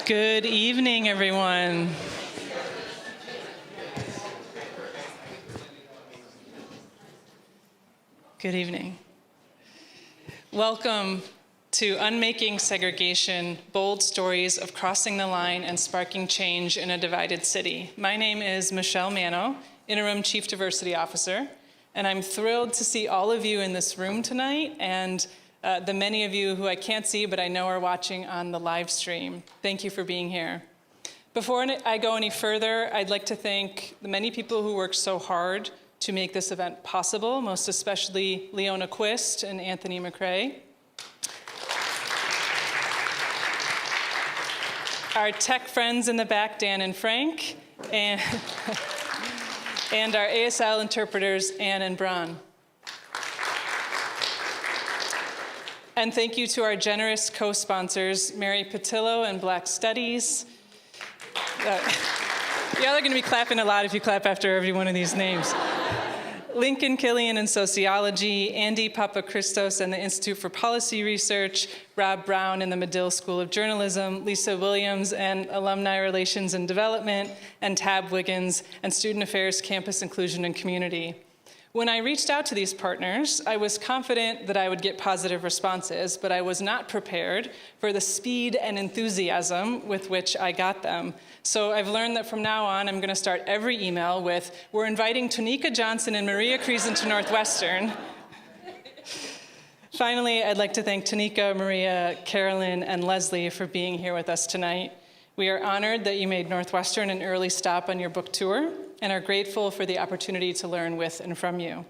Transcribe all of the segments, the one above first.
Good evening, everyone. Good evening. Welcome to Unmaking Segregation, Bold Stories of Crossing the Line and Sparking Change in a Divided City. My name is Michelle Mano, Interim Chief Diversity Officer, and I'm thrilled to see all of you in this room tonight and the many of you who I can't see but I know are watching on the live stream. Thank you for being here. Before I go any further, I'd like to thank the many people who worked so hard to make this event possible, most especially Leona Quist and Anthony McRae. Our tech friends in the back, Dan and Frank, and our ASL interpreters, Anne and Bron. And thank you to our generous co-sponsors, Mary Patillo and Black Studies. Y'all are gonna be clapping a lot if you clap after every one of these names. Lincoln Killian in Sociology, Andy Papachristos and the Institute for Policy Research, Rob Brown in the Medill School of Journalism, Lisa Williams and Alumni Relations and Development, and Tab Wiggins and Student Affairs, Campus Inclusion and Community. When I reached out to these partners, I was confident that I would get positive responses, but I was not prepared for the speed and enthusiasm with which I got them. So I've learned that from now on, I'm going to start every email with, "We're inviting Tonika Johnson and Maria Krysan to Northwestern." Finally, I'd like to thank Tonika, Maria, Carolyn, and Leslie for being here with us tonight. We are honored that you made Northwestern an early stop on your book tour and are grateful for the opportunity to learn with and from you.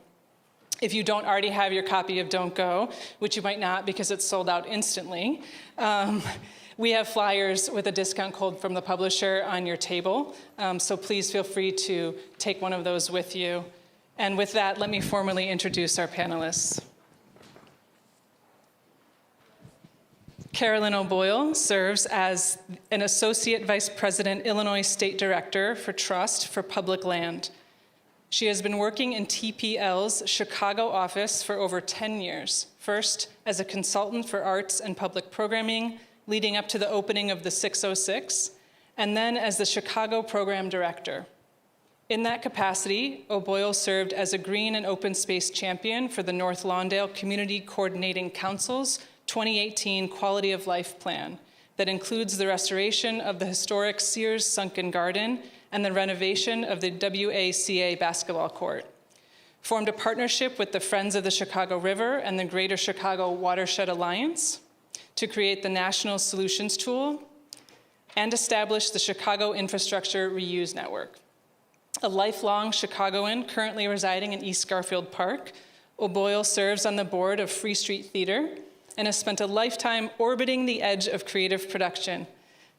If you don't already have your copy of Don't Go, which you might not because it's sold out instantly, we have flyers with a discount code from the publisher on your table, so please feel free to take one of those with you. And with that, let me formally introduce our panelists. Carolyn O'Boyle serves as an Associate Vice President, Illinois State Director for Trust for Public Land. She has been working in TPL's Chicago office for over 10 years, first as a consultant for arts and public programming, leading up to the opening of the 606, and then as the Chicago Program Director. In that capacity, O'Boyle served as a green and open space champion for the North Lawndale Community Coordinating Council's 2018 Quality of Life Plan that includes the restoration of the historic Sears Sunken Garden and the renovation of the WACA basketball court. Formed a partnership with the Friends of the Chicago River and the Greater Chicago Watershed Alliance to create the National Solutions Tool and established the Chicago Infrastructure Reuse Network. A lifelong Chicagoan currently residing in East Garfield Park, O'Boyle serves on the board of Free Street Theater and has spent a lifetime orbiting the edge of creative production,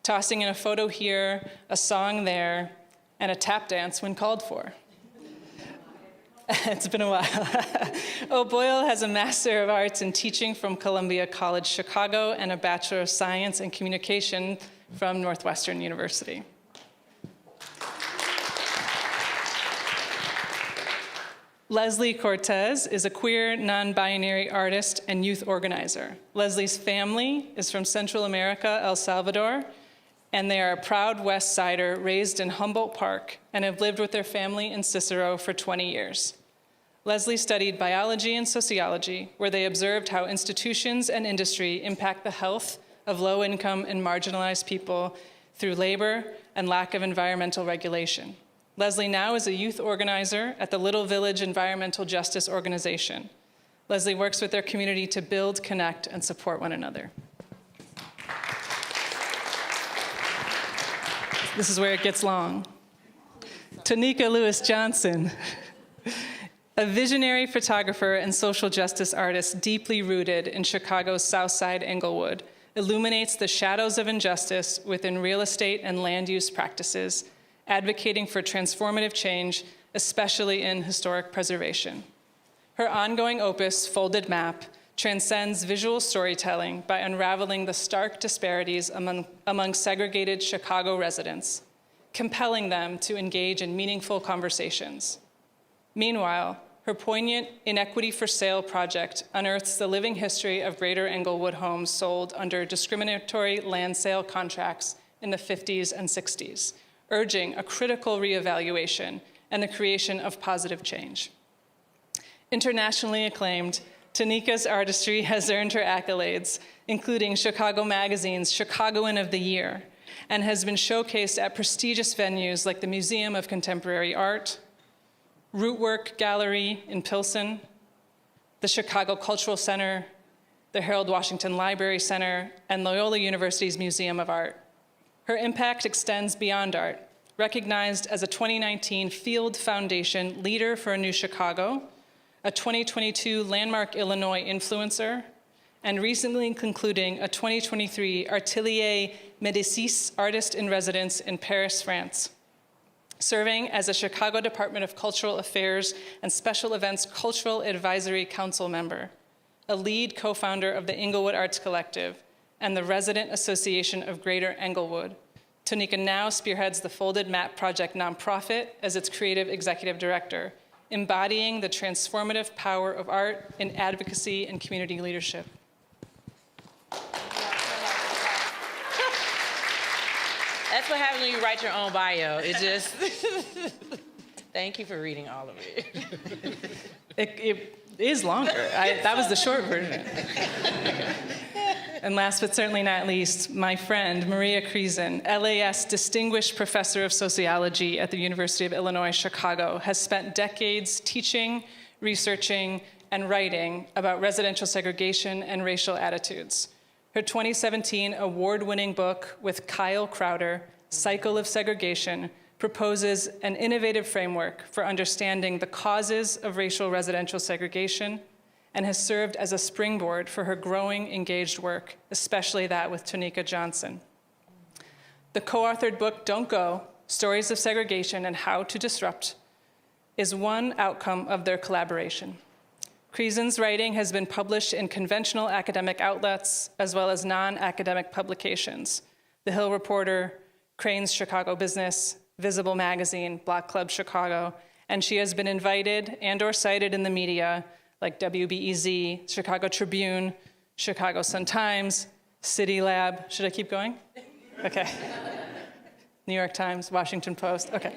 tossing in a photo here, a song there, and a tap dance when called for. It's been a while. O'Boyle has a Master of Arts in Teaching from Columbia College Chicago and a Bachelor of Science in Communication from Northwestern University. Leslie Cortez is a queer, non-binary artist and youth organizer. Leslie's family is from Central America, El Salvador, and they are a proud West Sider raised in Humboldt Park and have lived with their family in Cicero for 20 years. Leslie studied biology and sociology, where they observed how institutions and industry impact the health of low-income and marginalized people through labor and lack of environmental regulation. Leslie now is a youth organizer at the Little Village Environmental Justice Organization. Leslie works with their community to build, connect, and support one another. This is where it gets long. Tonika Johnson, a visionary photographer and social justice artist deeply rooted in Chicago's South Side Englewood, illuminates the shadows of injustice within real estate and land use practices, advocating for transformative change, especially in historic preservation. Her ongoing opus, Folded Map, transcends visual storytelling by unraveling the stark disparities among segregated Chicago residents, compelling them to engage in meaningful conversations. Meanwhile, her poignant Inequity for Sale project unearths the living history of Greater Englewood homes sold under discriminatory land sale contracts in the 50s and 60s, urging a critical reevaluation and the creation of positive change. Internationally acclaimed, Tonika's artistry has earned her accolades, including Chicago Magazine's Chicagoan of the Year, and has been showcased at prestigious venues like the Museum of Contemporary Art, Rootwork Gallery in Pilsen, the Chicago Cultural Center, the Harold Washington Library Center, and Loyola University's Museum of Art. Her impact extends beyond art, recognized as a 2019 Field Foundation Leader for a New Chicago, a 2022 Landmark Illinois Influencer, and recently concluding a 2023 Atelier Médicis Artist in Residence in Paris, France, serving as a Chicago Department of Cultural Affairs and Special Events Cultural Advisory Council member, a lead co-founder of the Englewood Arts Collective and the Resident Association of Greater Englewood. Tonika now spearheads the Folded Map Project nonprofit as its creative executive director, embodying the transformative power of art in advocacy and community leadership. That's what happens when you write your own bio. It just, thank you for reading all of it. It is longer. That was the short version. Okay. And last but certainly not least, my friend, Maria Krysan, LAS Distinguished Professor of Sociology at the University of Illinois, Chicago, has spent decades teaching, researching, and writing about residential segregation and racial attitudes. Her 2017 award-winning book with Kyle Crowder, Cycle of Segregation, proposes an innovative framework for understanding the causes of racial residential segregation and has served as a springboard for her growing engaged work, especially that with Tonika Johnson. The co-authored book, Don't Go, Stories of Segregation and How to Disrupt, is one outcome of their collaboration. Krysan's writing has been published in conventional academic outlets as well as non-academic publications, The Hill Reporter, Crane's Chicago Business, Visible Magazine, Block Club Chicago, and she has been invited and/or cited in the media like WBEZ, Chicago Tribune, Chicago Sun-Times, City Lab. Should I keep going? Okay. New York Times, Washington Post, okay.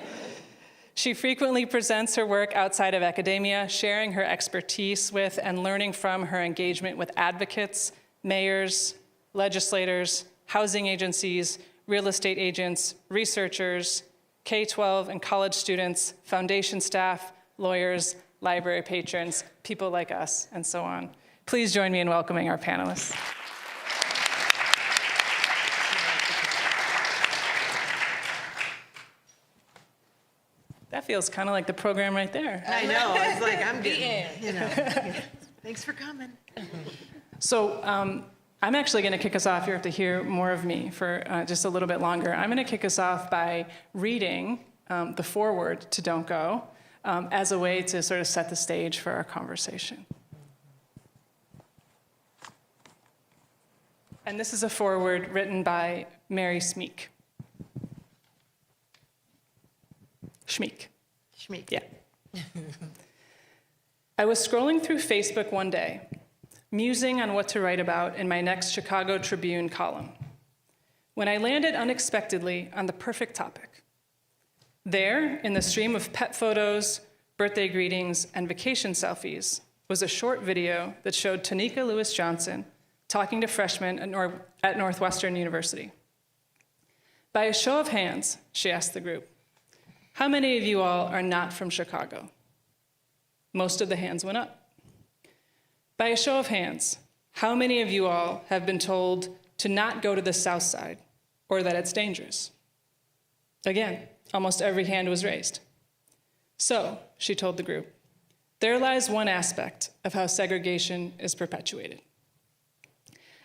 She frequently presents her work outside of academia, sharing her expertise with and learning from her engagement with advocates, mayors, legislators, housing agencies, real estate agents, researchers, K-12 and college students, foundation staff, lawyers, library patrons, people like us, and so on. Please join me in welcoming our panelists. That feels kind of like the program right there. I know, it's like I'm getting, you know. Thanks for coming. So I'm actually going to kick us off. You have to hear more of me for just a little bit longer. I'm going to kick us off by reading the foreword to Don't Go as a way to sort of set the stage for our conversation. And this is a foreword written by Mary Schmeek. Schmeek. Schmeek. Yeah. I was scrolling through Facebook one day, musing on what to write about in my next Chicago Tribune column, when I landed unexpectedly on the perfect topic. There, in the stream of pet photos, birthday greetings, and vacation selfies, was a short video that showed Tonika Lewis Johnson talking to freshmen at Northwestern University. By a show of hands, she asked the group, how many of you all are not from Chicago? Most of the hands went up. By a show of hands, how many of you all have been told to not go to the South Side or that it's dangerous? Again, almost every hand was raised. So, she told the group, there lies one aspect of how segregation is perpetuated.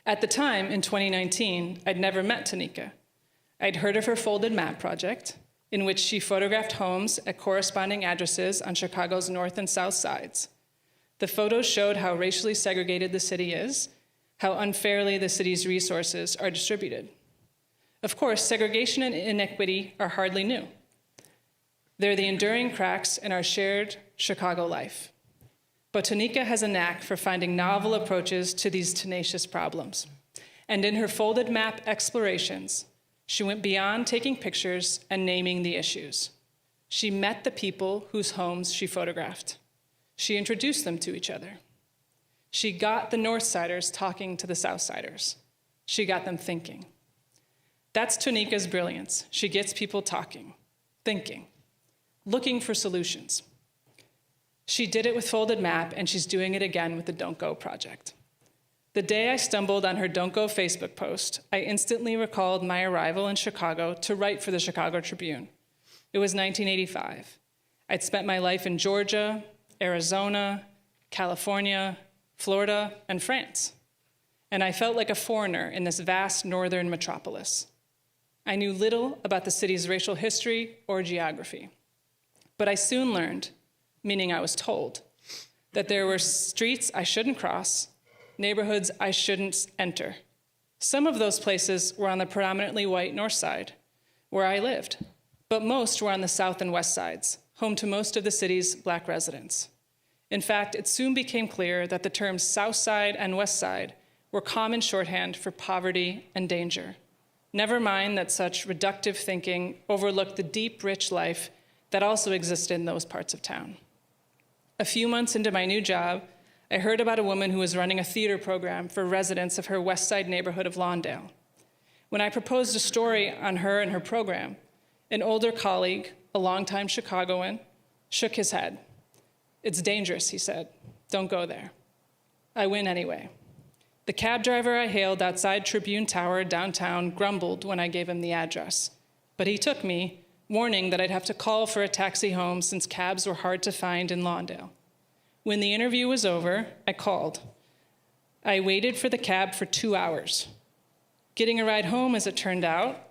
At the time, in 2019, I'd never met Tonika. I'd heard of her Folded Map project, in which she photographed homes at corresponding addresses on Chicago's north and south sides. The photos showed how racially segregated the city is, how unfairly the city's resources are distributed. Of course, segregation and inequity are hardly new. They're the enduring cracks in our shared Chicago life. But Tonika has a knack for finding novel approaches to these tenacious problems. And in her Folded Map explorations, She went beyond taking pictures and naming the issues. She met the people whose homes she photographed. She introduced them to each other. She got the Northsiders talking to the Southsiders. She got them thinking. That's Tonika's brilliance. She gets people talking, thinking, looking for solutions. She did it with Folded Map, and she's doing it again with the Don't Go project. The day I stumbled on her Don't Go Facebook post, I instantly recalled my arrival in Chicago to write for the Chicago Tribune. It was 1985. I'd spent my life in Georgia, Arizona, California, Florida, and France. And I felt like a foreigner in this vast northern metropolis. I knew little about the city's racial history or geography. But I soon learned, meaning I was told, that there were streets I shouldn't cross, neighborhoods I shouldn't enter. Some of those places were on the predominantly white north side, where I lived, but most were on the south and west sides, home to most of the city's Black residents. In fact, it soon became clear that the terms South Side and West Side were common shorthand for poverty and danger. Never mind that such reductive thinking overlooked the deep, rich life that also existed in those parts of town. A few months into my new job, I heard about a woman who was running a theater program for residents of her West Side neighborhood of Lawndale. When I proposed a story on her and her program, an older colleague, a longtime Chicagoan, shook his head. "It's dangerous," he said. "Don't go there." I went anyway. The cab driver I hailed outside Tribune Tower downtown grumbled when I gave him the address, but he took me, warning that I'd have to call for a taxi home since cabs were hard to find in Lawndale. When the interview was over, I called. I waited for the cab for 2 hours. Getting a ride home, as it turned out,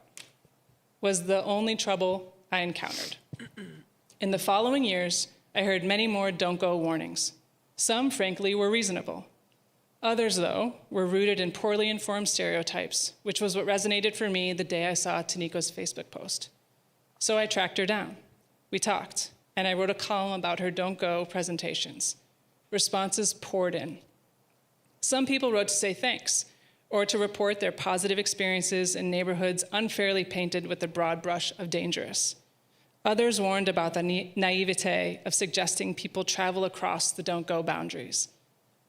was the only trouble I encountered. In the following years, I heard many more don't go warnings. Some, frankly, were reasonable. Others, though, were rooted in poorly informed stereotypes, which was what resonated for me the day I saw Tonika's Facebook post. So I tracked her down. We talked, and I wrote a column about her don't go presentations. Responses poured in. Some people wrote to say thanks, or to report their positive experiences in neighborhoods unfairly painted with the broad brush of dangerous. Others warned about the naivete of suggesting people travel across the don't go boundaries.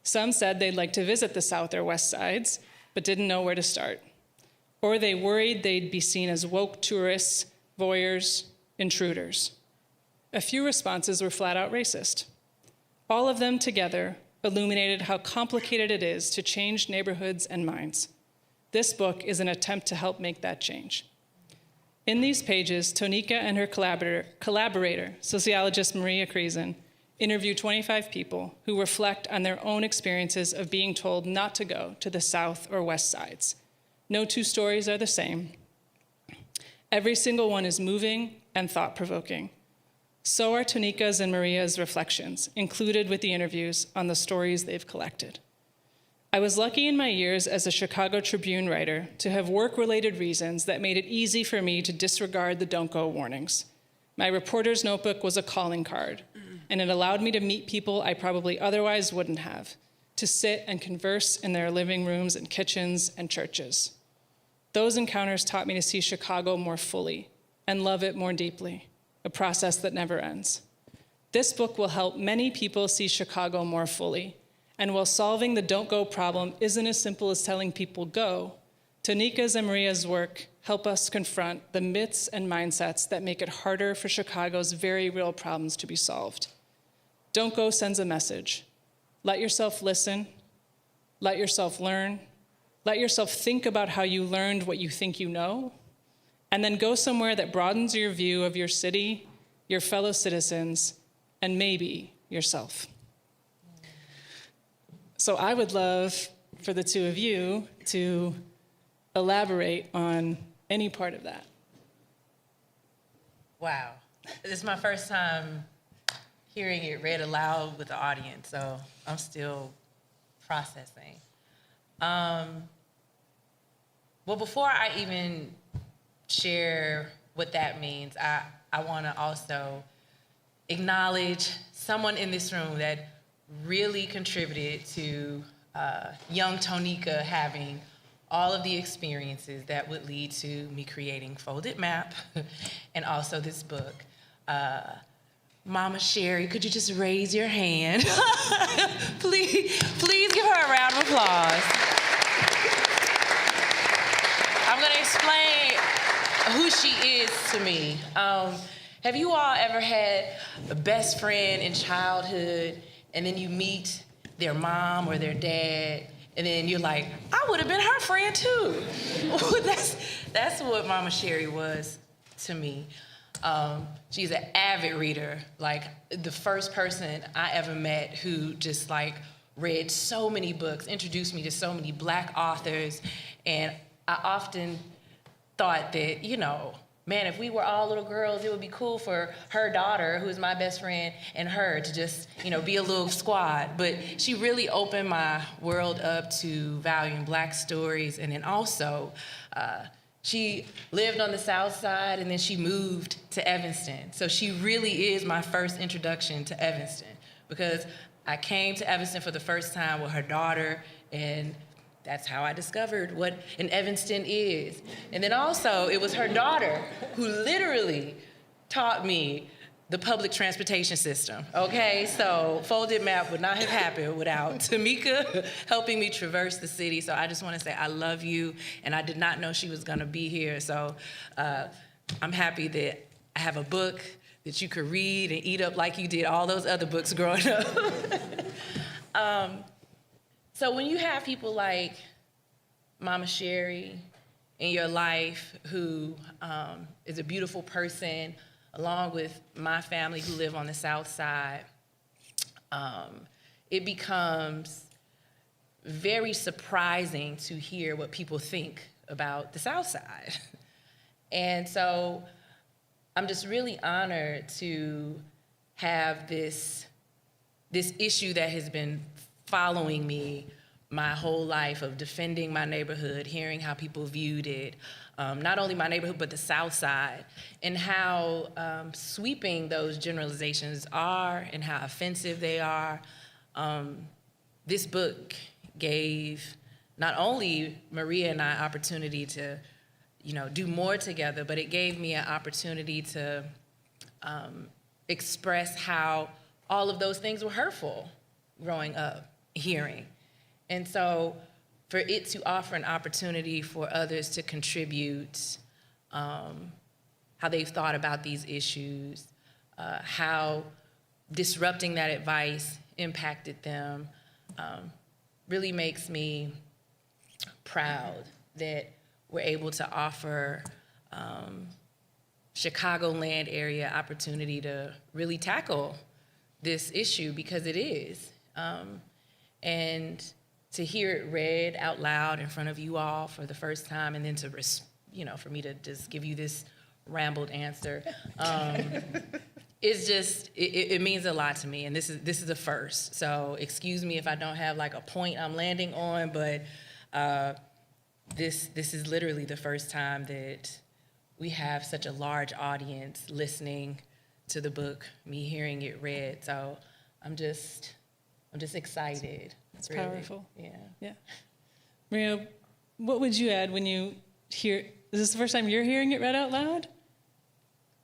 Some said they'd like to visit the south or west sides, but didn't know where to start. Or they worried they'd be seen as woke tourists, voyeurs, intruders. A few responses were flat out racist. All of them together illuminated how complicated it is to change neighborhoods and minds. This book is an attempt to help make that change. In these pages, Tonika and her collaborator, sociologist Maria Krysan, interview 25 people who reflect on their own experiences of being told not to go to the south or west sides. No two stories are the same. Every single one is moving and thought-provoking. So are Tonika's and Maria's reflections, included with the interviews on the stories they've collected. I was lucky in my years as a Chicago Tribune writer to have work-related reasons that made it easy for me to disregard the don't go warnings. My reporter's notebook was a calling card, and it allowed me to meet people I probably otherwise wouldn't have, to sit and converse in their living rooms and kitchens and churches. Those encounters taught me to see Chicago more fully and love it more deeply, a process that never ends. This book will help many people see Chicago more fully, and while solving the don't go problem isn't as simple as telling people go, Tonika's and Maria's work help us confront the myths and mindsets that make it harder for Chicago's very real problems to be solved. Don't go sends a message. Let yourself listen. Let yourself learn. Let yourself think about how you learned what you think you know, and then go somewhere that broadens your view of your city, your fellow citizens, and maybe yourself. So I would love for the two of you to elaborate on any part of that. Wow. This is my first time hearing it read aloud with the audience, so I'm still processing. Well, before I even share what that means, I want to also acknowledge someone in this room that really contributed to young Tonika having all of the experiences that would lead to me creating Folded Map and also this book. Mama Sherry, could you just raise your hand? Please give her a round of applause. I'm gonna explain who she is to me. Have you all ever had a best friend in childhood and then you meet their mom or their dad and then you're like, I would have been her friend too. That's what Mama Sherry was to me. She's an avid reader, like the first person I ever met who just like read so many books, introduced me to so many Black authors, and I often thought that, you know, man, if we were all little girls, it would be cool for her daughter, who is my best friend, and her to just, you know, be a little squad. But she really opened my world up to valuing Black stories, and then also, she lived on the South Side and then she moved to Evanston. So she really is my first introduction to Evanston, because I came to Evanston for the first time with her daughter, and that's how I discovered what an Evanston is. And then also it was her daughter who literally taught me the public transportation system, okay? So Folded Map would not have happened without Tonika helping me traverse the city. So I just wanna say I love you, and I did not know she was gonna be here. So I'm happy that I have a book that you could read and eat up like you did all those other books growing up. So when you have people like Mama Sherry in your life who is a beautiful person, along with my family who live on the South Side, it becomes very surprising to hear what people think about the South Side. And so I'm just really honored to have this issue that has been following me my whole life, of defending my neighborhood, hearing how people viewed it, not only my neighborhood, but the South Side, and how sweeping those generalizations are and how offensive they are. This book gave not only Maria and I opportunity to, you know, do more together, but it gave me an opportunity to express how all of those things were hurtful growing up, hearing. And so for it to offer an opportunity for others to contribute how they've thought about these issues, how disrupting that advice impacted them, really makes me proud that we're able to offer Chicagoland area opportunity to really tackle this issue, because it is. And to hear it read out loud in front of you all for the first time, and then to, you know, for me to just give you this rambled answer, it's just, it means a lot to me, and this is a first. So excuse me if I don't have like a point I'm landing on, but this is literally the first time that we have such a large audience listening to the book, me hearing it read. So I'm just excited. It's really. powerful. Yeah. Yeah. Maria, what would you add when you hear, is this the first time you're hearing it read out loud?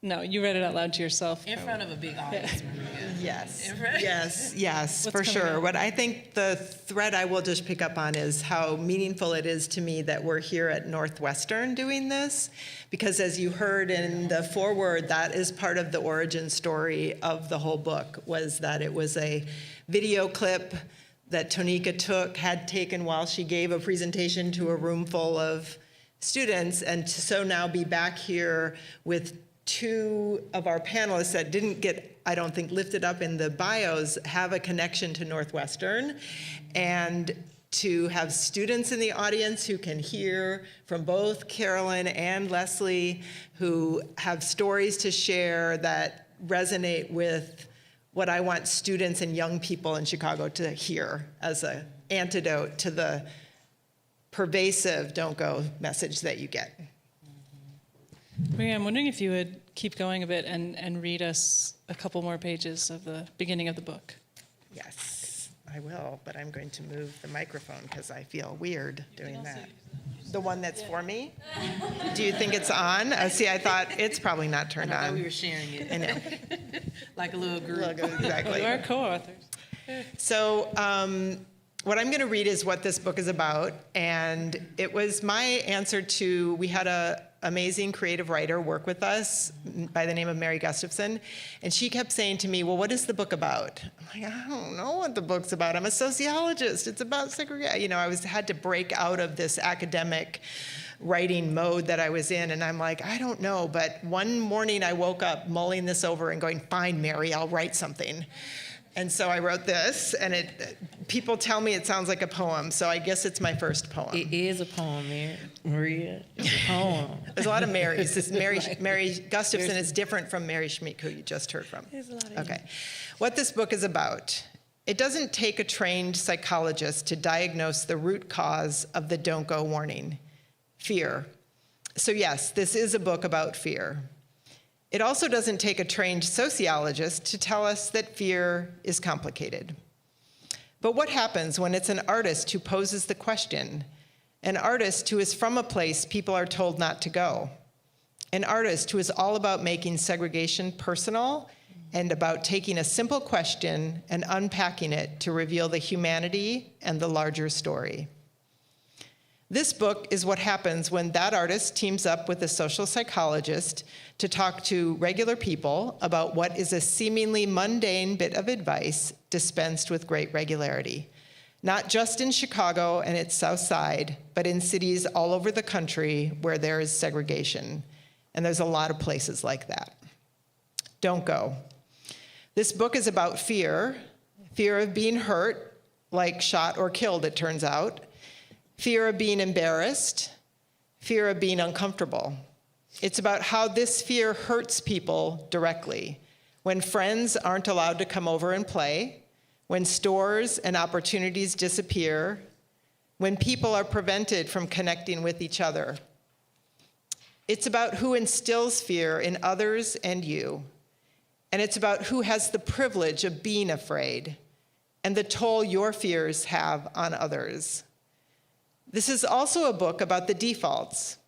No, you read it out loud to yourself. In front of a big audience, Maria. Yes, In front- yes, What's for coming sure. up? What I think the thread I will just pick up on is how meaningful it is to me that we're here at Northwestern doing this, because as you heard in the foreword, that is part of the origin story of the whole book, was that it was a video clip that Tonika had taken while she gave a presentation to a room full of students, and to so now be back here with two of our panelists that didn't get, I don't think, lifted up in the bios, have a connection to Northwestern, and to have students in the audience who can hear from both Carolyn and Leslie, who have stories to share that resonate with what I want students and young people in Chicago to hear as an antidote to the pervasive "don't go" message that you get. Maria, I'm wondering if you would keep going a bit and read us a couple more pages of the beginning of the book. Yes, I will, but I'm going to move the microphone because I feel weird doing that. The one that's for me? Do you think it's on? See, I thought it's probably not turned I thought we on. were sharing it. I know. Like a little group. Exactly. You are co-authors. So what I'm going to read is what this book is about, and it was my answer to, we had a amazing creative writer work with us by the name of Mary Gustafson, and she kept saying to me, well, what is the book about? I'm like, I don't know what the book's about. I'm a sociologist. It's about segregation. You know, I had to break out of this academic writing mode that I was in, and I'm like, I don't know. But one morning I woke up mulling this over and going, fine, Mary, I'll write something. And so I wrote this, and people tell me it sounds like a poem, so I guess it's my first poem. It is a poem, Maria. It's a poem. There's a lot of Marys. This Mary Gustafson is different from Mary Schmeek, who you just heard from. There's a lot of Okay. What this book is about. It doesn't take a trained psychologist to diagnose the root cause of the don't go warning, fear. So yes, this is a book about fear. It also doesn't take a trained sociologist to tell us that fear is complicated. But what happens when it's an artist who poses the question, an artist who is from a place people are told not to go, an artist who is all about making segregation personal and about taking a simple question and unpacking it to reveal the humanity and the larger story? This book is what happens when that artist teams up with a social psychologist to talk to regular people about what is a seemingly mundane bit of advice dispensed with great regularity. Not just in Chicago and its South Side, but in cities all over the country where there is segregation. And there's a lot of places like that. Don't go. This book is about fear, fear of being hurt, like shot or killed, it turns out, fear of being embarrassed, fear of being uncomfortable. It's about how this fear hurts people directly. When friends aren't allowed to come over and play, when stores and opportunities disappear, when people are prevented from connecting with each other. It's about who instills fear in others and you. And it's about who has the privilege of being afraid and the toll your fears have on others. This is also a book about the defaults.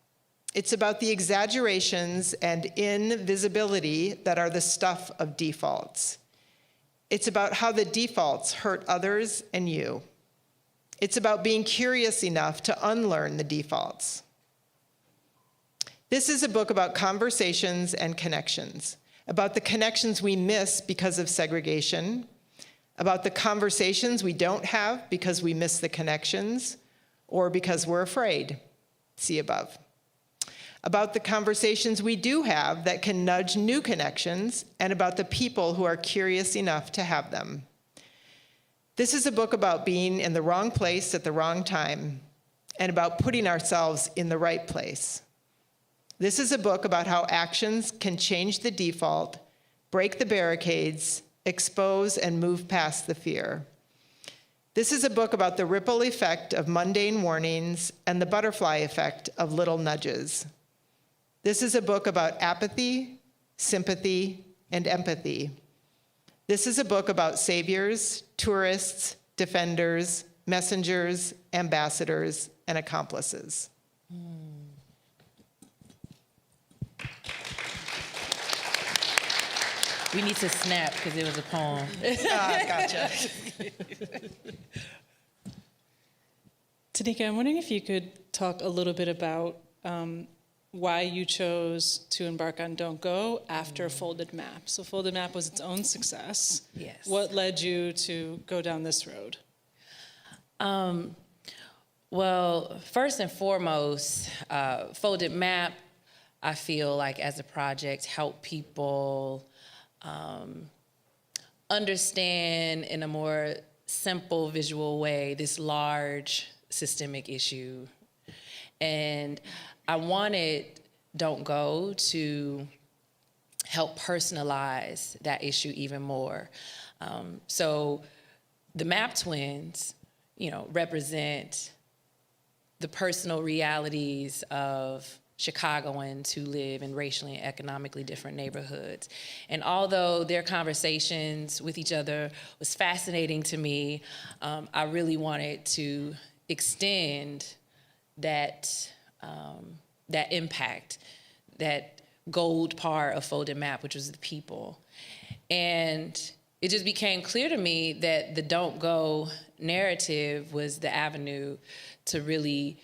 It's about the exaggerations and invisibility that are the stuff of defaults. It's about how the defaults hurt others and you. It's about being curious enough to unlearn the defaults. This is a book about conversations and connections, about the connections we miss because of segregation, about the conversations we don't have because we miss the connections, or because we're afraid, see above. About the conversations we do have that can nudge new connections, and about the people who are curious enough to have them. This is a book about being in the wrong place at the wrong time, and about putting ourselves in the right place. This is a book about how actions can change the default, break the barricades, expose and move past the fear. This is a book about the ripple effect of mundane warnings and the butterfly effect of little nudges. This is a book about apathy, sympathy, and empathy. This is a book about saviors, tourists, defenders, messengers, ambassadors, and accomplices. We need to snap because it was a poem. Gotcha. Tonika, I'm wondering if you could talk a little bit about why you chose to embark on Don't Go after Folded Map. So Folded Map was its own success. Yes. What led you to go down this road? Well, first and foremost, Folded Map, I feel like as a project, helped people understand in a more simple visual way this large systemic issue. And I wanted Don't Go to help personalize that issue even more. So the Map twins, represent the personal realities of Chicagoans who live in racially and economically different neighborhoods. And although their conversations with each other was fascinating to me, I really wanted to extend that that impact, that gold part of Folded Map, which was the people. And it just became clear to me that the Don't Go narrative was the avenue to really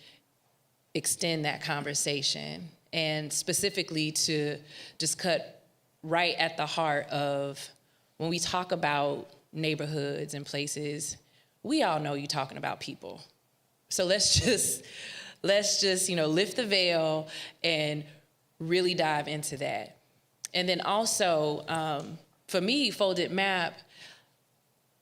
extend that conversation, and specifically to just cut right at the heart of when we talk about neighborhoods and places, we all know you're talking about people. So let's just lift the veil and really dive into that. And then also, for me, Folded Map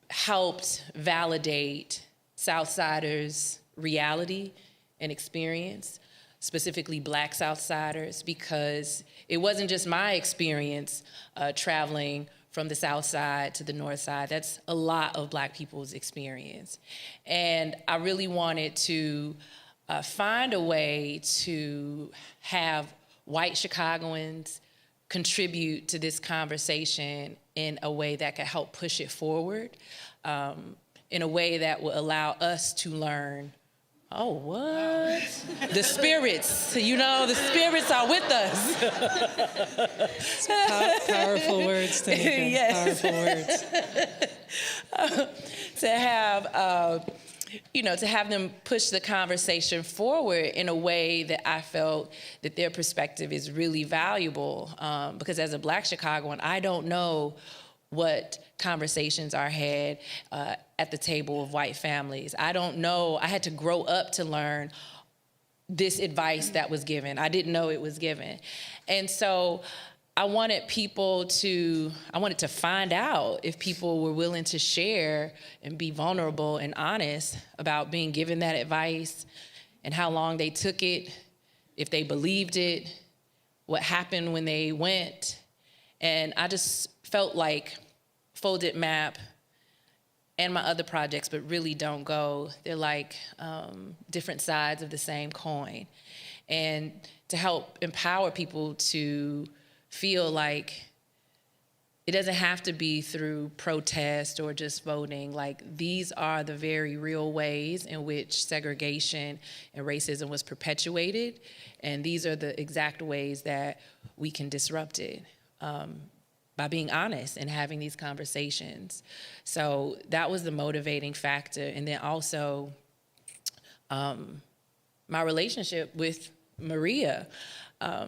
helped validate Southsiders' reality and experience, specifically Black Southsiders, because it wasn't just my experience traveling from the South Side to the North Side. That's a lot of Black people's experience. And I really wanted to find a way to have white Chicagoans contribute to this conversation in a way that could help push it forward, in a way that will allow us to learn, oh, what? The spirits, the spirits are with us. Powerful words, Tonika. Yes. Powerful words. To have them push the conversation forward in a way that I felt that their perspective is really valuable. Because as a Black Chicagoan, I don't know what conversations are had at the table of white families. I don't know. I had to grow up to learn this advice that was given. I didn't know it was given. And so I wanted to find out if people were willing to share and be vulnerable and honest about being given that advice and how long they took it, if they believed it, what happened when they went. And I just felt like Folded Map and my other projects, but really Don't Go, they're like different sides of the same coin. And to help empower people to feel like it doesn't have to be through protest or just voting. Like, these are the very real ways in which segregation and racism was perpetuated, and these are the exact ways that we can disrupt it by being honest and having these conversations. So that was the motivating factor. And then also my relationship with Maria,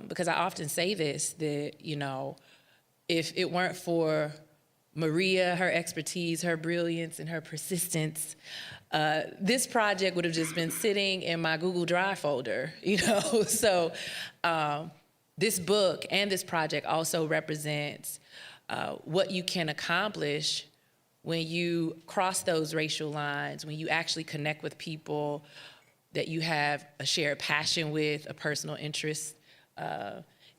because I often say this, that, if it weren't for Maria, her expertise, her brilliance, and her persistence, this project would have just been sitting in my Google Drive folder, So this book and this project also represents what you can accomplish when you cross those racial lines, when you actually connect with people that you have a shared passion with, a personal interest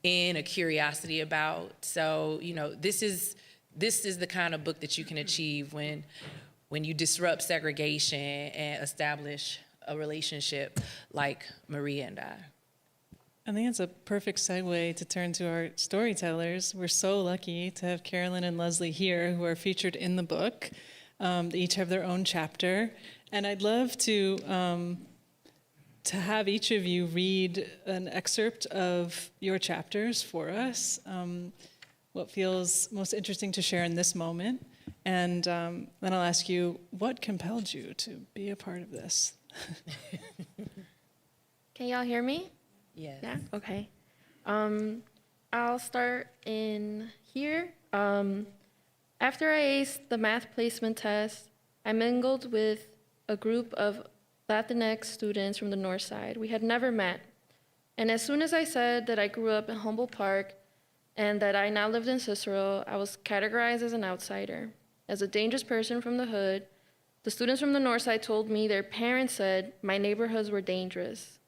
in, a curiosity about. So, this is the kind of book that you can achieve when you disrupt segregation and establish a relationship like Maria and I. I think it's a perfect segue to turn to our storytellers. We're so lucky to have Carolyn and Leslie here, who are featured in the book. They each have their own chapter. And I'd love to have each of you read an excerpt of your chapters for us, what feels most interesting to share in this moment. And then I'll ask you, what compelled you to be a part of this? Can y'all hear me? Yes. Yeah? Okay. I'll start in here. After I aced the math placement test, I mingled with a group of Latinx students from the North Side. We had never met. And as soon as I said that I grew up in Humboldt Park and that I now lived in Cicero, I was categorized as an outsider, as a dangerous person from the hood. The students from the North Side told me their parents said my neighborhoods were dangerous,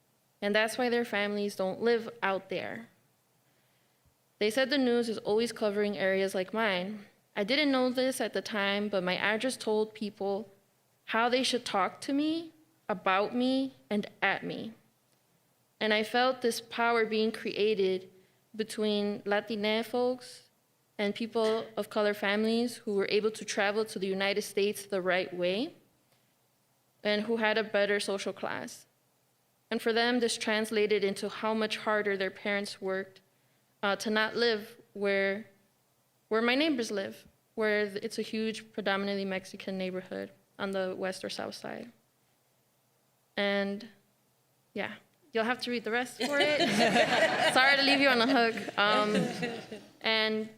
and that's why their families don't live out there. They said the news is always covering areas like mine. I didn't know this at the time, but my address told people how they should talk to me, about me, and at me. And I felt this power being created between Latina folks and people of color families who were able to travel to the United States the right way and who had a better social class. And for them, this translated into how much harder their parents worked to not live where my neighbors live, where it's a huge, predominantly Mexican neighborhood on the west or south side. And yeah, you'll have to read the rest for it. Sorry to leave you on a hook. And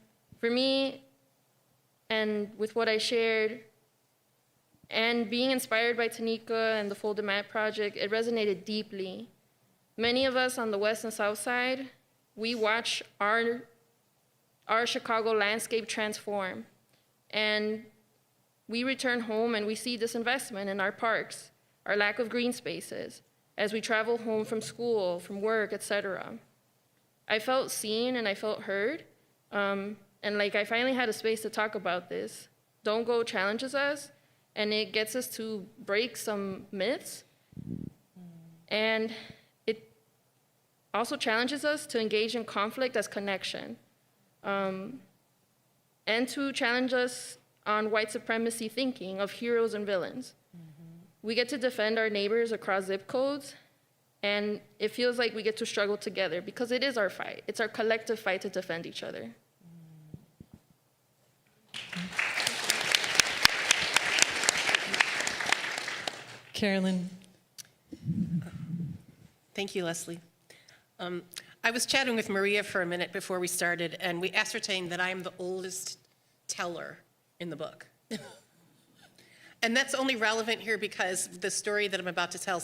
for me, and with what I shared, and being inspired by Tonika and the Folded Mat Project, it resonated deeply. Many of us on the west and south side, we watch our Chicago landscape transform. And we return home and we see disinvestment in our parks, our lack of green spaces, as we travel home from school, from work, etc. I felt seen and I felt heard. And I finally had a space to talk about this. Don't Go challenges us, and it gets us to break some myths. And it also challenges us to engage in conflict as connection. And to challenge us on white supremacy thinking of heroes and villains. We get to defend our neighbors across zip codes, and it feels like we get to struggle together because it is our fight. It's our collective fight to defend each other. Carolyn. Thank you, Leslie. I was chatting with Maria for a minute before we started, and we ascertained that I am the oldest teller in the book. And that's only relevant here because the story that I'm about to tell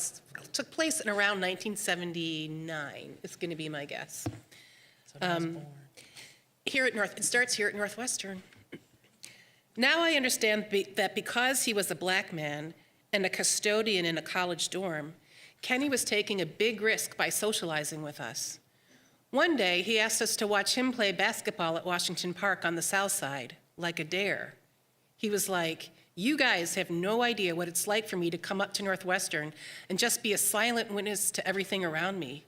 took place in around 1979, is going to be my guess. It starts here at Northwestern. Now I understand that because he was a black man and a custodian in a college dorm, Kenny was taking a big risk by socializing with us. One day, he asked us to watch him play basketball at Washington Park on the south side, like a dare. He was like, "You guys have no idea what it's like for me to come up to Northwestern and just be a silent witness to everything around me.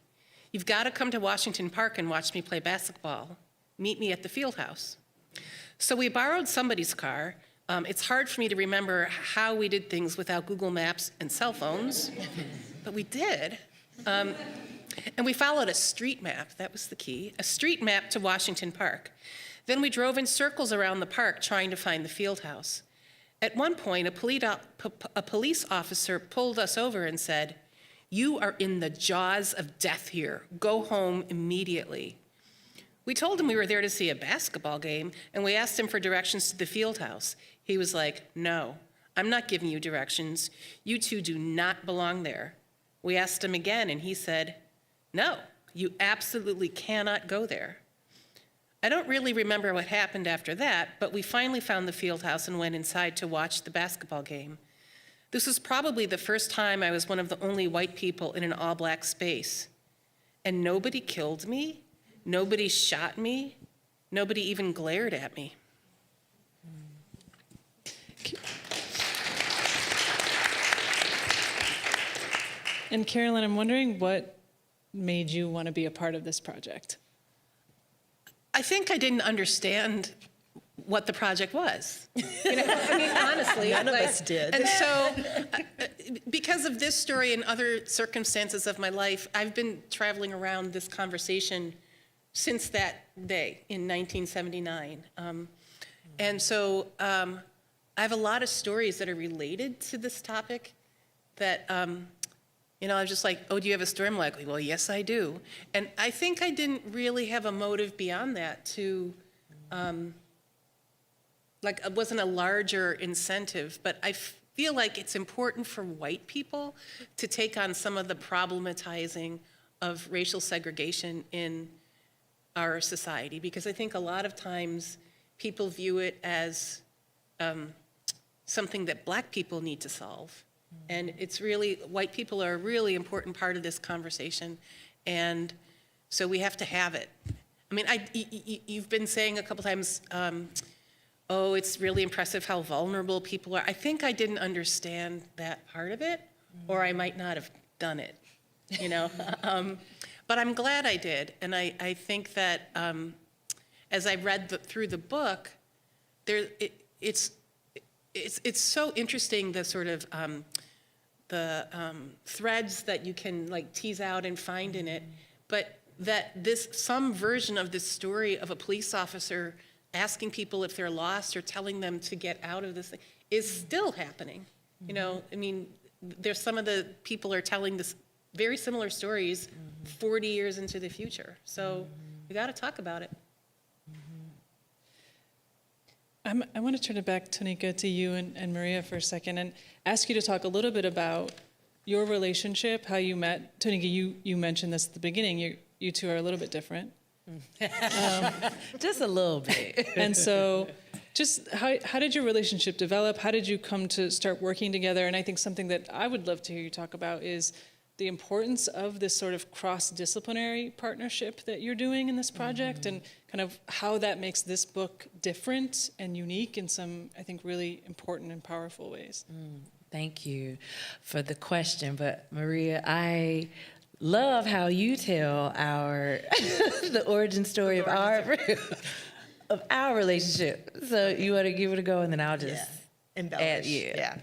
You've got to come to Washington Park and watch me play basketball. Meet me at the field house." So we borrowed somebody's car. It's hard for me to remember how we did things without Google Maps and cell phones, but we did. And we followed a street map, that was the key, a street map to Washington Park. Then we drove in circles around the park trying to find the field house. At one point, a police officer pulled us over and said, "You are in the jaws of death here. Go home immediately." We told him we were there to see a basketball game, and we asked him for directions to the field house. He was like, "No, I'm not giving you directions. You two do not belong there." We asked him again, and he said, "No, you absolutely cannot go there." I don't really remember what happened after that, but we finally found the field house and went inside to watch the basketball game. This was probably the first time I was one of the only white people in an all-black space. And nobody killed me, nobody shot me, nobody even glared at me. And Carolyn, I'm wondering what made you want to be a part of this project? I think I didn't understand what the project was. Honestly. None of us did. And so, because of this story and other circumstances of my life, I've been traveling around this conversation since that day in 1979. And so I have a lot of stories that are related to this topic that, I was just like, "Oh, do you have a story?" I'm like, "Well, yes, I do." And I think I didn't really have a motive beyond that to, it wasn't a larger incentive, but I feel like it's important for white people to take on some of the problematizing of racial segregation in our society, because I think a lot of times people view it as something that black people need to solve. And it's really, white people are a really important part of this conversation, and so we have to have it. I mean, you've been saying a couple times, "Oh, it's really impressive how vulnerable people are." I think I didn't understand that part of it, or I might not have done it, But I'm glad I did, and I think that as I read through the book, it's so interesting, the sort of threads that you can like tease out and find in it, but that some version of this story of a police officer asking people if they're lost or telling them to get out of this thing is still happening. You know, I mean, there's some of the people are telling this very similar stories 40 years into the future. So we got to talk about it. I want to turn it back, Tonika, to you and Maria for a second and ask you to talk a little bit about your relationship, how you met. Tonika, you mentioned this at the beginning. You two are a little bit different. Just a little bit. And so just how did your relationship develop? How did you come to start working together? And I think something that I would love to hear you talk about is the importance of this sort of cross-disciplinary partnership that you're doing in this project and kind of how that makes this book different and unique in some, I think, really important and powerful ways. Thank you for the question. But Maria, I love how you tell the origin story of our relationship. So you want to give it a go, and then I'll just embellish. add. Yeah.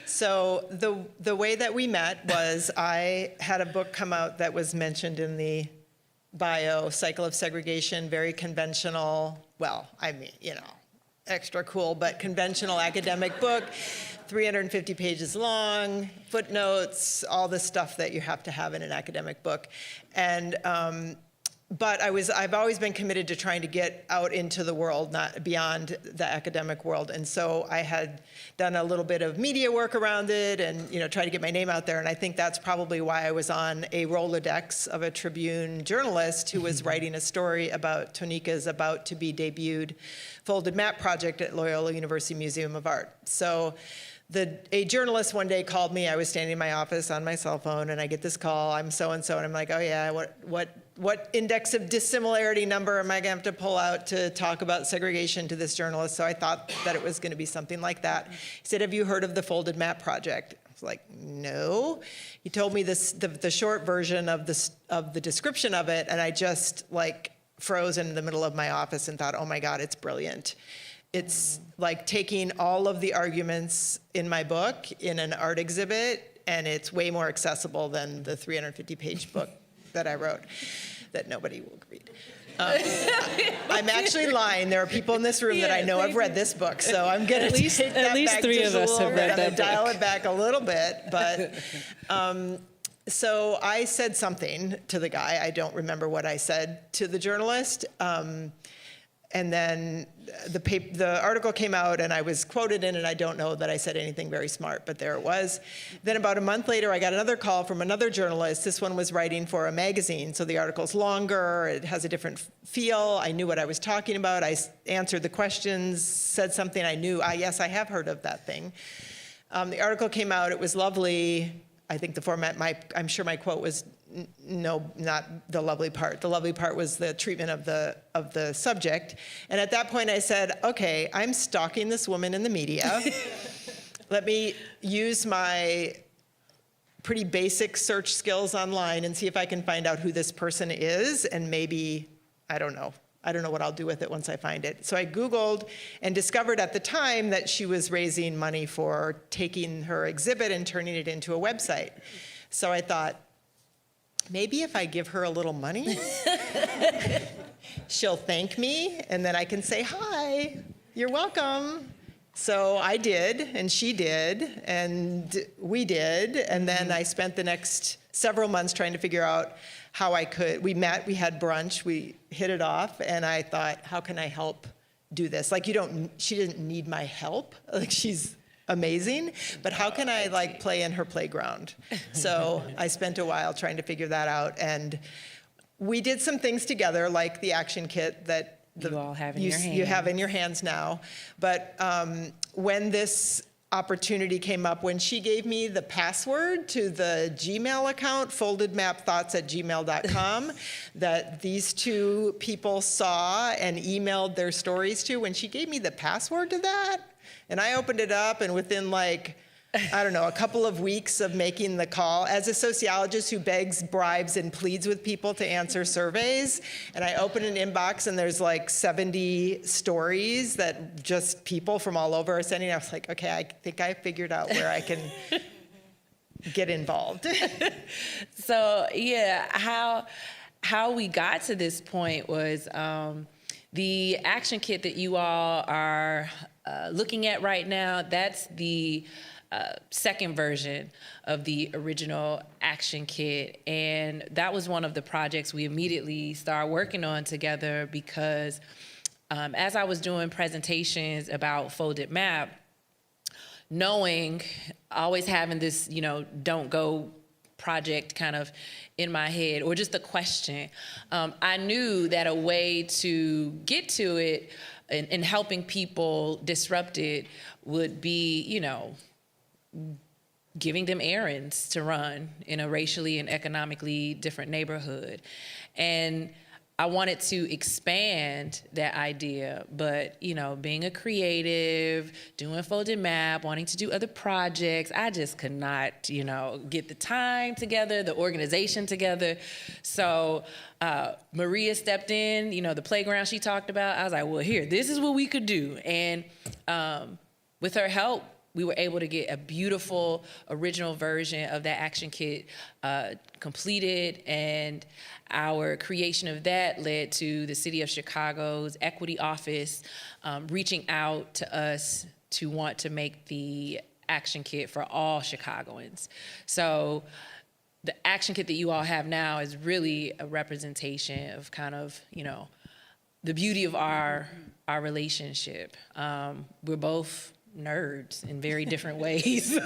So the way that we met was I had a book come out that was mentioned in the bio, Cycle of Segregation, very conventional, well, I mean, you know, extra cool, but conventional academic book, 350 pages long, footnotes, all the stuff that you have to have in an academic book. And but I've always been committed to trying to get out into the world, not beyond the academic world. And so I had done a little bit of media work around it and, you know, try to get my name out there. And I think that's probably why I was on a Rolodex of a Tribune journalist who was writing a story about Tonika's about to be debuted folded map project at Loyola University Museum of Art. So a journalist one day called me. I was standing in my office on my cell phone, and I get this call. I'm so-and-so, and I'm like, oh yeah, what index of dissimilarity number am I going to have to pull out to talk about segregation to this journalist? So I thought that it was going to be something like that. He said, have you heard of the Folded Map Project? I was like, no. He told me the short version of the description of it, and I just like froze in the middle of my office and thought, oh my God, it's brilliant. It's like taking all of the arguments in my book in an art exhibit, and it's way more accessible than the 350-page book that I wrote that nobody will read. I'm actually lying. There are people in this room that I know have read this book, so I'm going to take that back. At least three of us have read that book. Dial it back a little bit, but so I said something to the guy. I don't remember what I said to the journalist. And then the article came out, and I was quoted in it. I don't know that I said anything very smart, but there it was. Then about a month later, I got another call from another journalist. This one was writing for a magazine, so the article's longer. It has a different feel. I knew what I was talking about. I answered the questions, said something I knew. Yes, I have heard of that thing. The article came out. It was lovely. I think the format, I'm sure my quote was, no, not the lovely part. The lovely part was the treatment of the subject. And at that point I said, okay, I'm stalking this woman in the media. Let me use my pretty basic search skills online and see if I can find out who this person is, and maybe, I don't know what I'll do with it once I find it. So I Googled and discovered at the time that she was raising money for taking her exhibit and turning it into a website. So I thought, maybe if I give her a little money, she'll thank me, and then I can say, hi, you're welcome. So I did, and she did, and we did, and then I spent the next several months trying to figure out how I could. We met, we had brunch, we hit it off, and I thought, how can I help do this? Like, she didn't need my help. Like, she's amazing, but how can I like play in her playground? So I spent a while trying to figure that out, and we did some things together, like the action kit that you all have in your hands. You have in your hands now. But when this opportunity came up, when she gave me the password to the Gmail account, foldedmapthoughts@gmail.com, that these two people saw and emailed their stories to, when she gave me the password to that, and I opened it up, and within like, I don't know, a couple of weeks of making the call, as a sociologist who begs, bribes, and pleads with people to answer surveys, and I open an inbox and there's like 70 stories that just people from all over are sending. I was like, okay, I think I figured out where I can get involved. So yeah, how we got to this point was the action kit that you all are looking at right now. That's the second version of the original action kit, and that was one of the projects we immediately started working on together because as I was doing presentations about folded map, knowing, always having this, don't go project kind of in my head, or just a question, I knew that a way to get to it and helping people disrupt it would be, giving them errands to run in a racially and economically different neighborhood. And I wanted to expand that idea, but, being a creative, doing folded map, wanting to do other projects, I just could not, get the time together, the organization together. So Maria stepped in, the playground she talked about. I was like, well, here, this is what we could do. And with her help, we were able to get a beautiful original version of that action kit completed, and our creation of that led to the City of Chicago's Equity Office reaching out to us to want to make the action kit for all Chicagoans. So the action kit that you all have now is really a representation of kind of, the beauty of our relationship. We're both nerds in very different ways,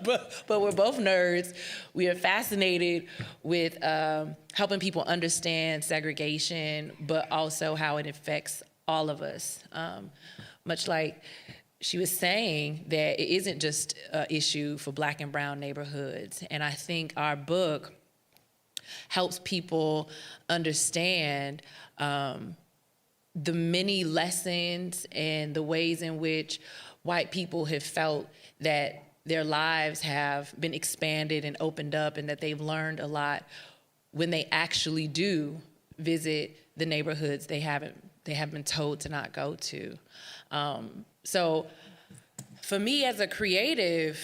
but we're both nerds. We are fascinated with helping people understand segregation, but also how it affects all of us. Much like she was saying, that it isn't just an issue for Black and brown neighborhoods. And I think our book helps people understand the many lessons and the ways in which white people have felt that their lives have been expanded and opened up, and that they've learned a lot when they actually do visit the neighborhoods they have been told to not go to. So for me as a creative,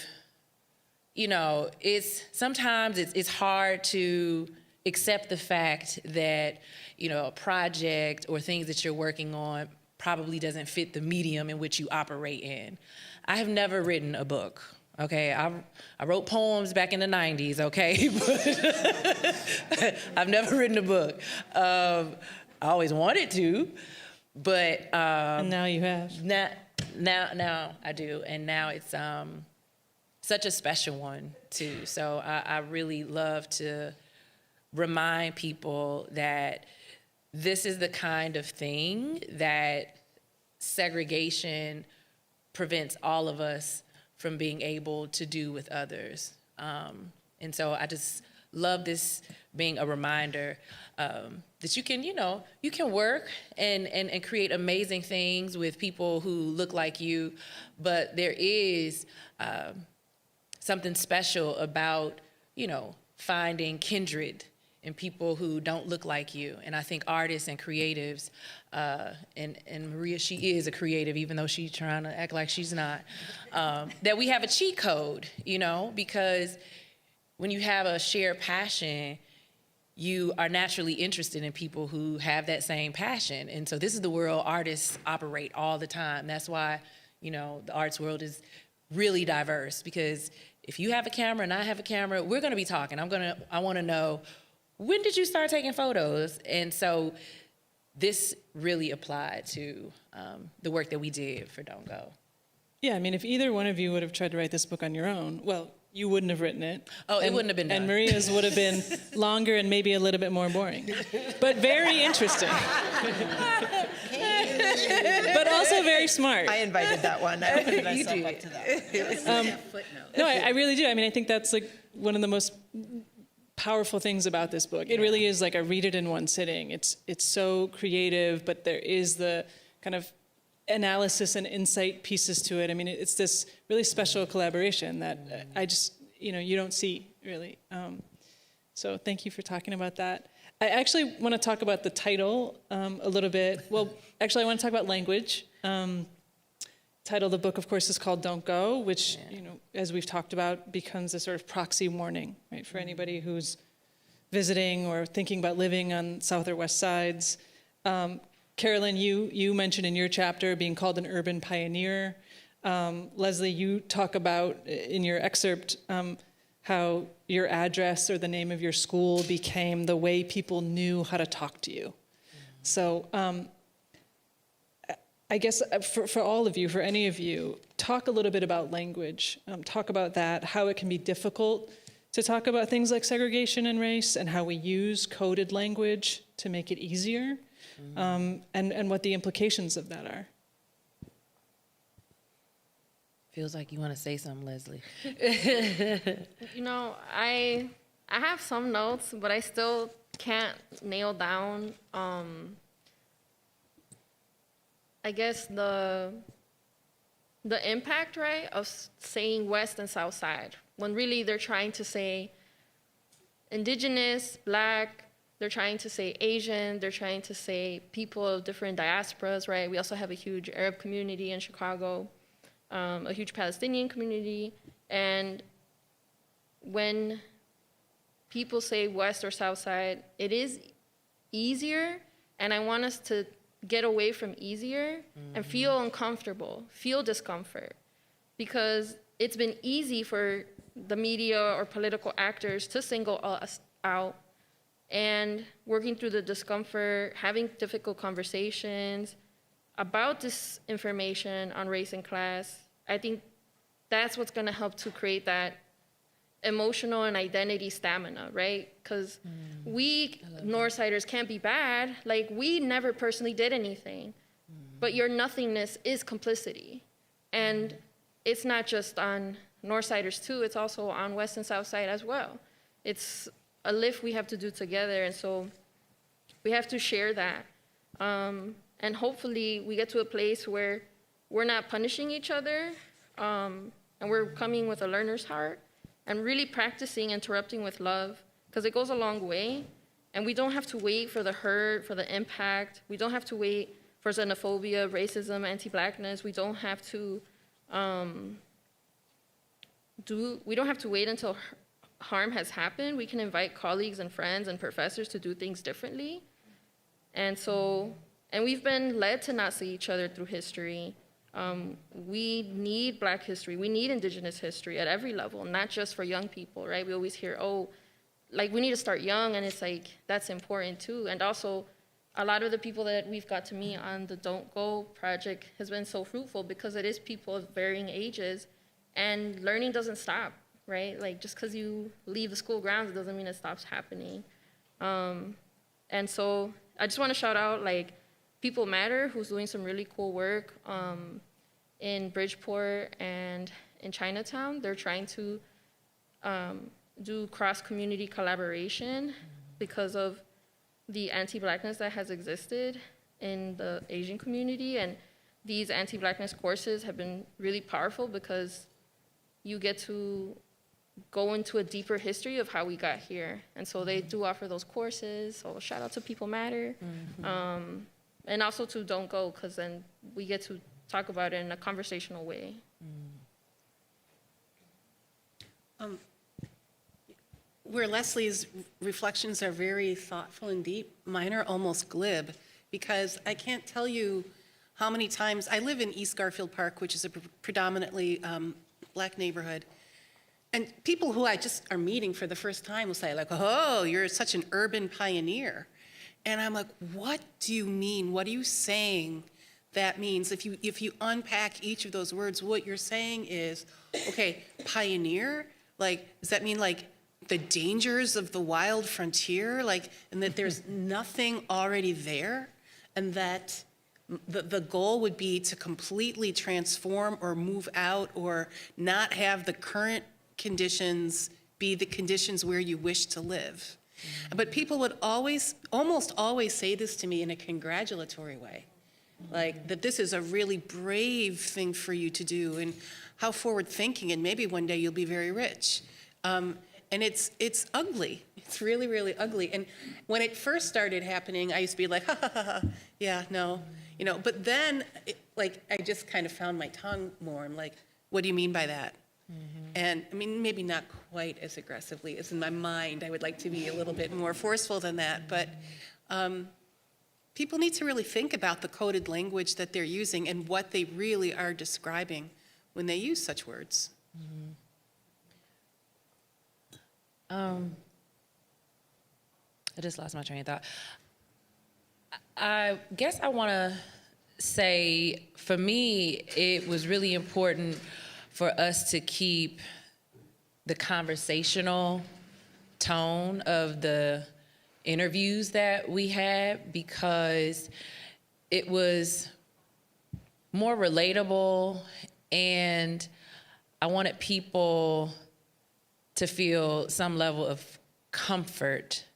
sometimes it's hard to accept the fact that, a project or things that you're working on probably doesn't fit the medium in which you operate in. I have never written a book, okay? I wrote poems back in the 90s, okay? But I've never written a book. I always wanted to, but... and now you have. Now I do, and now it's such a special one, too. So I really love to remind people that this is the kind of thing that segregation prevents all of us from being able to do with others. And so I just love this being a reminder that you can work and create amazing things with people who look like you, but there is something special about, finding kindred in people who don't look like you. And I think artists and creatives, and Maria, she is a creative, even though she's trying to act like she's not, that we have a cheat code, because when you have a shared passion, you are naturally interested in people who have that same passion. And so this is the world artists operate all the time. That's why, the arts world is really diverse, because if you have a camera and I have a camera, we're gonna be talking. I wanna know, when did you start taking photos? And so this really applied to the work that we did for Don't Go. Yeah, if either one of you would have tried to write this book on your own, well, you wouldn't have written it. Oh, it wouldn't have been done. And Maria's would have been longer and maybe a little bit more boring, but very interesting. But also very smart. I invited that one. I opened myself up to that. No, I really do. I think that's like one of the most powerful things about this book. It really is like I read it in one sitting. It's so creative, but there is the kind of analysis and insight pieces to it. It's this really special collaboration that I just, you don't see really. So thank you for talking about that. I actually want to talk about the title a little bit. Well, actually, I want to talk about language. title of the book, of course, is called Don't Go, which, as we've talked about, becomes a sort of proxy warning, right, for anybody who's visiting or thinking about living on South or West Sides. Carolyn, you mentioned in your chapter being called an urban pioneer. Leslie, you talk about in your excerpt how your address or the name of your school became the way people knew how to talk to you. So I guess for all of you, for any of you, talk a little bit about language. Talk about that, how it can be difficult to talk about things like segregation and race, and how we use coded language to make it easier, and what the implications of that are. Feels like you want to say something, Leslie. I have some notes, but I still can't nail down, I guess, the impact, right, of saying West and South Side, when really they're trying to say Indigenous, Black, they're trying to say Asian, they're trying to say people of different diasporas, right? We also have a huge Arab community in Chicago, a huge Palestinian community, and when people say West or South Side, it is easier, and I want us to get away from easier and feel uncomfortable, feel discomfort, because it's been easy for the media or political actors to single us out, and working through the discomfort, having difficult conversations about this information on race and class. I think that's what's going to help to create that emotional and identity stamina, right? Because we Northsiders can't be bad. Like, we never personally did anything, but your nothingness is complicity. And it's not just on Northsiders too, it's also on West and South Side as well. It's a lift we have to do together, and so we have to share that. And hopefully we get to a place where we're not punishing each other, and we're coming with a learner's heart, and really practicing interrupting with love, because it goes a long way. And we don't have to wait for the hurt, for the impact. We don't have to wait for xenophobia, racism, anti-Blackness. We don't have to we don't have to wait until harm has happened. We can invite colleagues and friends and professors to do things differently. And we've been led to not see each other through history. We need Black history. We need Indigenous history at every level, not just for young people, right? We always hear, we need to start young, and it's like, that's important too. And also, a lot of the people that we've got to meet on the Don't Go project has been so fruitful, because it is people of varying ages, and learning doesn't stop, right? Like, just because you leave the school grounds, it doesn't mean it stops happening. And so I just want to shout out, People Matter, who's doing some really cool work in Bridgeport and in Chinatown. They're trying to do cross-community collaboration because of the anti-Blackness that has existed in the Asian community. And these anti-Blackness courses have been really powerful, because you get to go into a deeper history of how we got here. And so they do offer those courses. So shout out to People Matter. And also to Don't Go, because then we get to talk about it in a conversational way. Where Leslie's reflections are very thoughtful and deep, mine are almost glib, because I can't tell you how many times, I live in East Garfield Park, which is a predominantly Black neighborhood, and people who I just are meeting for the first time will say, oh, you're such an urban pioneer. And I'm like, what do you mean? What are you saying that means? If you unpack each of those words, what you're saying is, okay, pioneer, does that mean the dangers of the wild frontier? And that there's nothing already there? And that the goal would be to completely transform or move out, or not have the current conditions be the conditions where you wish to live? But people would almost always say this to me in a congratulatory way, that this is a really brave thing for you to do, and how forward-thinking, and maybe one day you'll be very rich. And it's ugly. It's really, really ugly. And when it first started happening, I used to be like, ha, ha, ha, ha. Yeah, no. But then like, I just kind of found my tongue more. I'm like, what do you mean by that? And I mean, maybe not quite as aggressively as in my mind. I would like to be a little bit more forceful than that. But people need to really think about the coded language that they're using and what they really are describing when they use such words. I just lost my train of thought. I guess I want to say, for me, it was really important for us to keep the conversational tone of the interviews that we had, because it was more relatable, and I wanted people to feel some level of comfort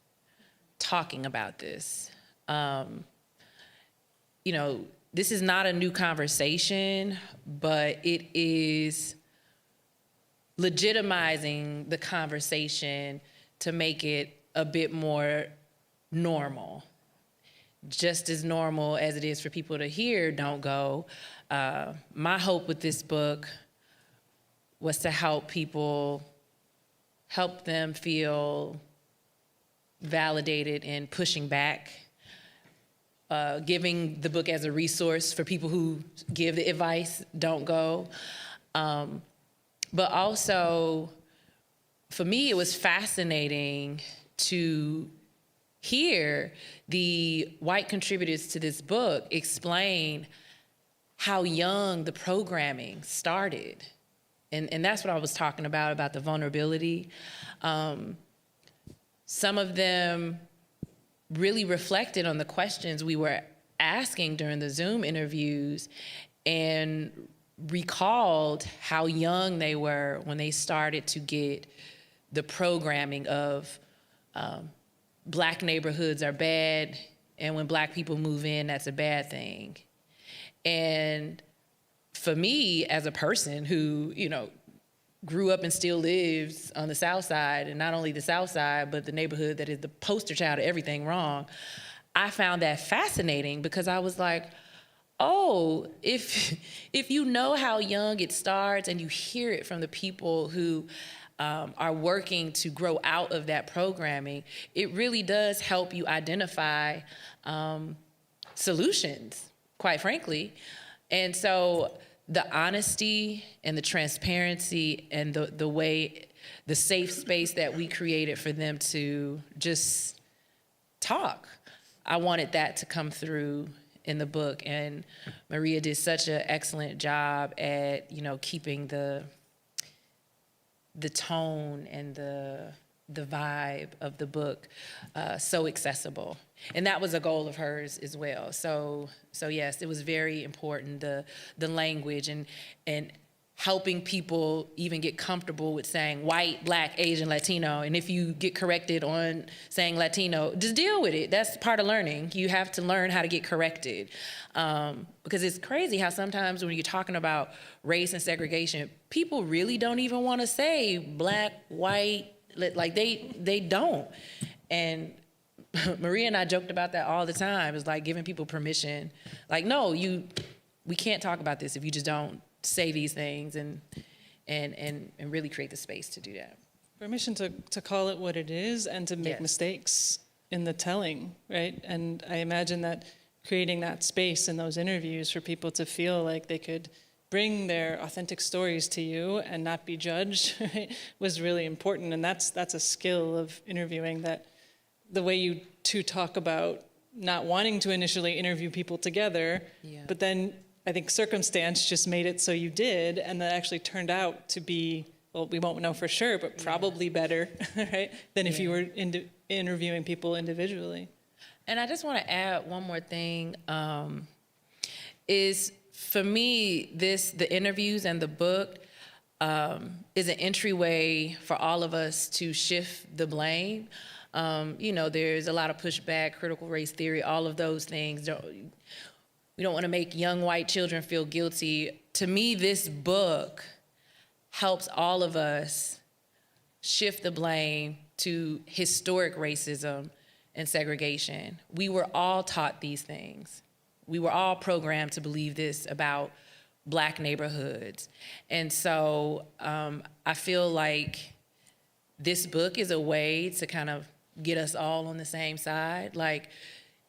talking about this. You know, this is not a new conversation, but it is legitimizing the conversation to make it a bit more normal. Just as normal as it is for people to hear Don't Go. My hope with this book was to help them feel validated in pushing back, giving the book as a resource for people who give the advice, don't go. But also, for me, it was fascinating to hear the white contributors to this book explain how young the programming started. And that's what I was talking about the vulnerability. Some of them really reflected on the questions we were asking during the Zoom interviews and recalled how young they were when they started to get the programming of Black neighborhoods are bad, and when Black people move in, that's a bad thing. And for me, as a person who, you know, grew up and still lives on the South Side, and not only the South Side, but the neighborhood that is the poster child of everything wrong, I found that fascinating, because I was like, oh, if you know how young it starts and you hear it from the people who are working to grow out of that programming, it really does help you identify solutions, quite frankly. And so the honesty and the transparency and the way, the safe space that we created for them to just talk, I wanted that to come through in the book. And Maria did such an excellent job at, you know, keeping the tone and the vibe of the book so accessible. And that was a goal of hers as well. So yes, it was very important, the language and helping people even get comfortable with saying white, Black, Asian, Latino. And if you get corrected on saying Latino, just deal with it. That's part of learning. You have to learn how to get corrected. Because it's crazy how sometimes when you're talking about race and segregation, people really don't even want to say Black, white, like they don't. And Maria and I joked about that all the time. It's like giving people permission. Like, no, we can't talk about this if you just don't say these things and really create the space to do that. Permission to call it what it is and to make Yes. mistakes in the telling, right? And I imagine that creating that space in those interviews for people to feel like they could bring their authentic stories to you and not be judged, right, was really important. And that's a skill of interviewing, that the way you two talk about not wanting to initially interview people together, but then I think circumstance just made it so you did, and that actually turned out to be, well, we won't know for sure, but probably better, right, than if you were interviewing people individually. And I just want to add one more thing, is for me, the interviews and the book is an entryway for all of us to shift the blame. You know, there's a lot of pushback, critical race theory, all of those things. We don't want to make young white children feel guilty. To me, this book helps all of us shift the blame to historic racism and segregation. We were all taught these things. we were all programmed to believe this about Black neighborhoods. And so I feel like this book is a way to kind of get us all on the same side. Like,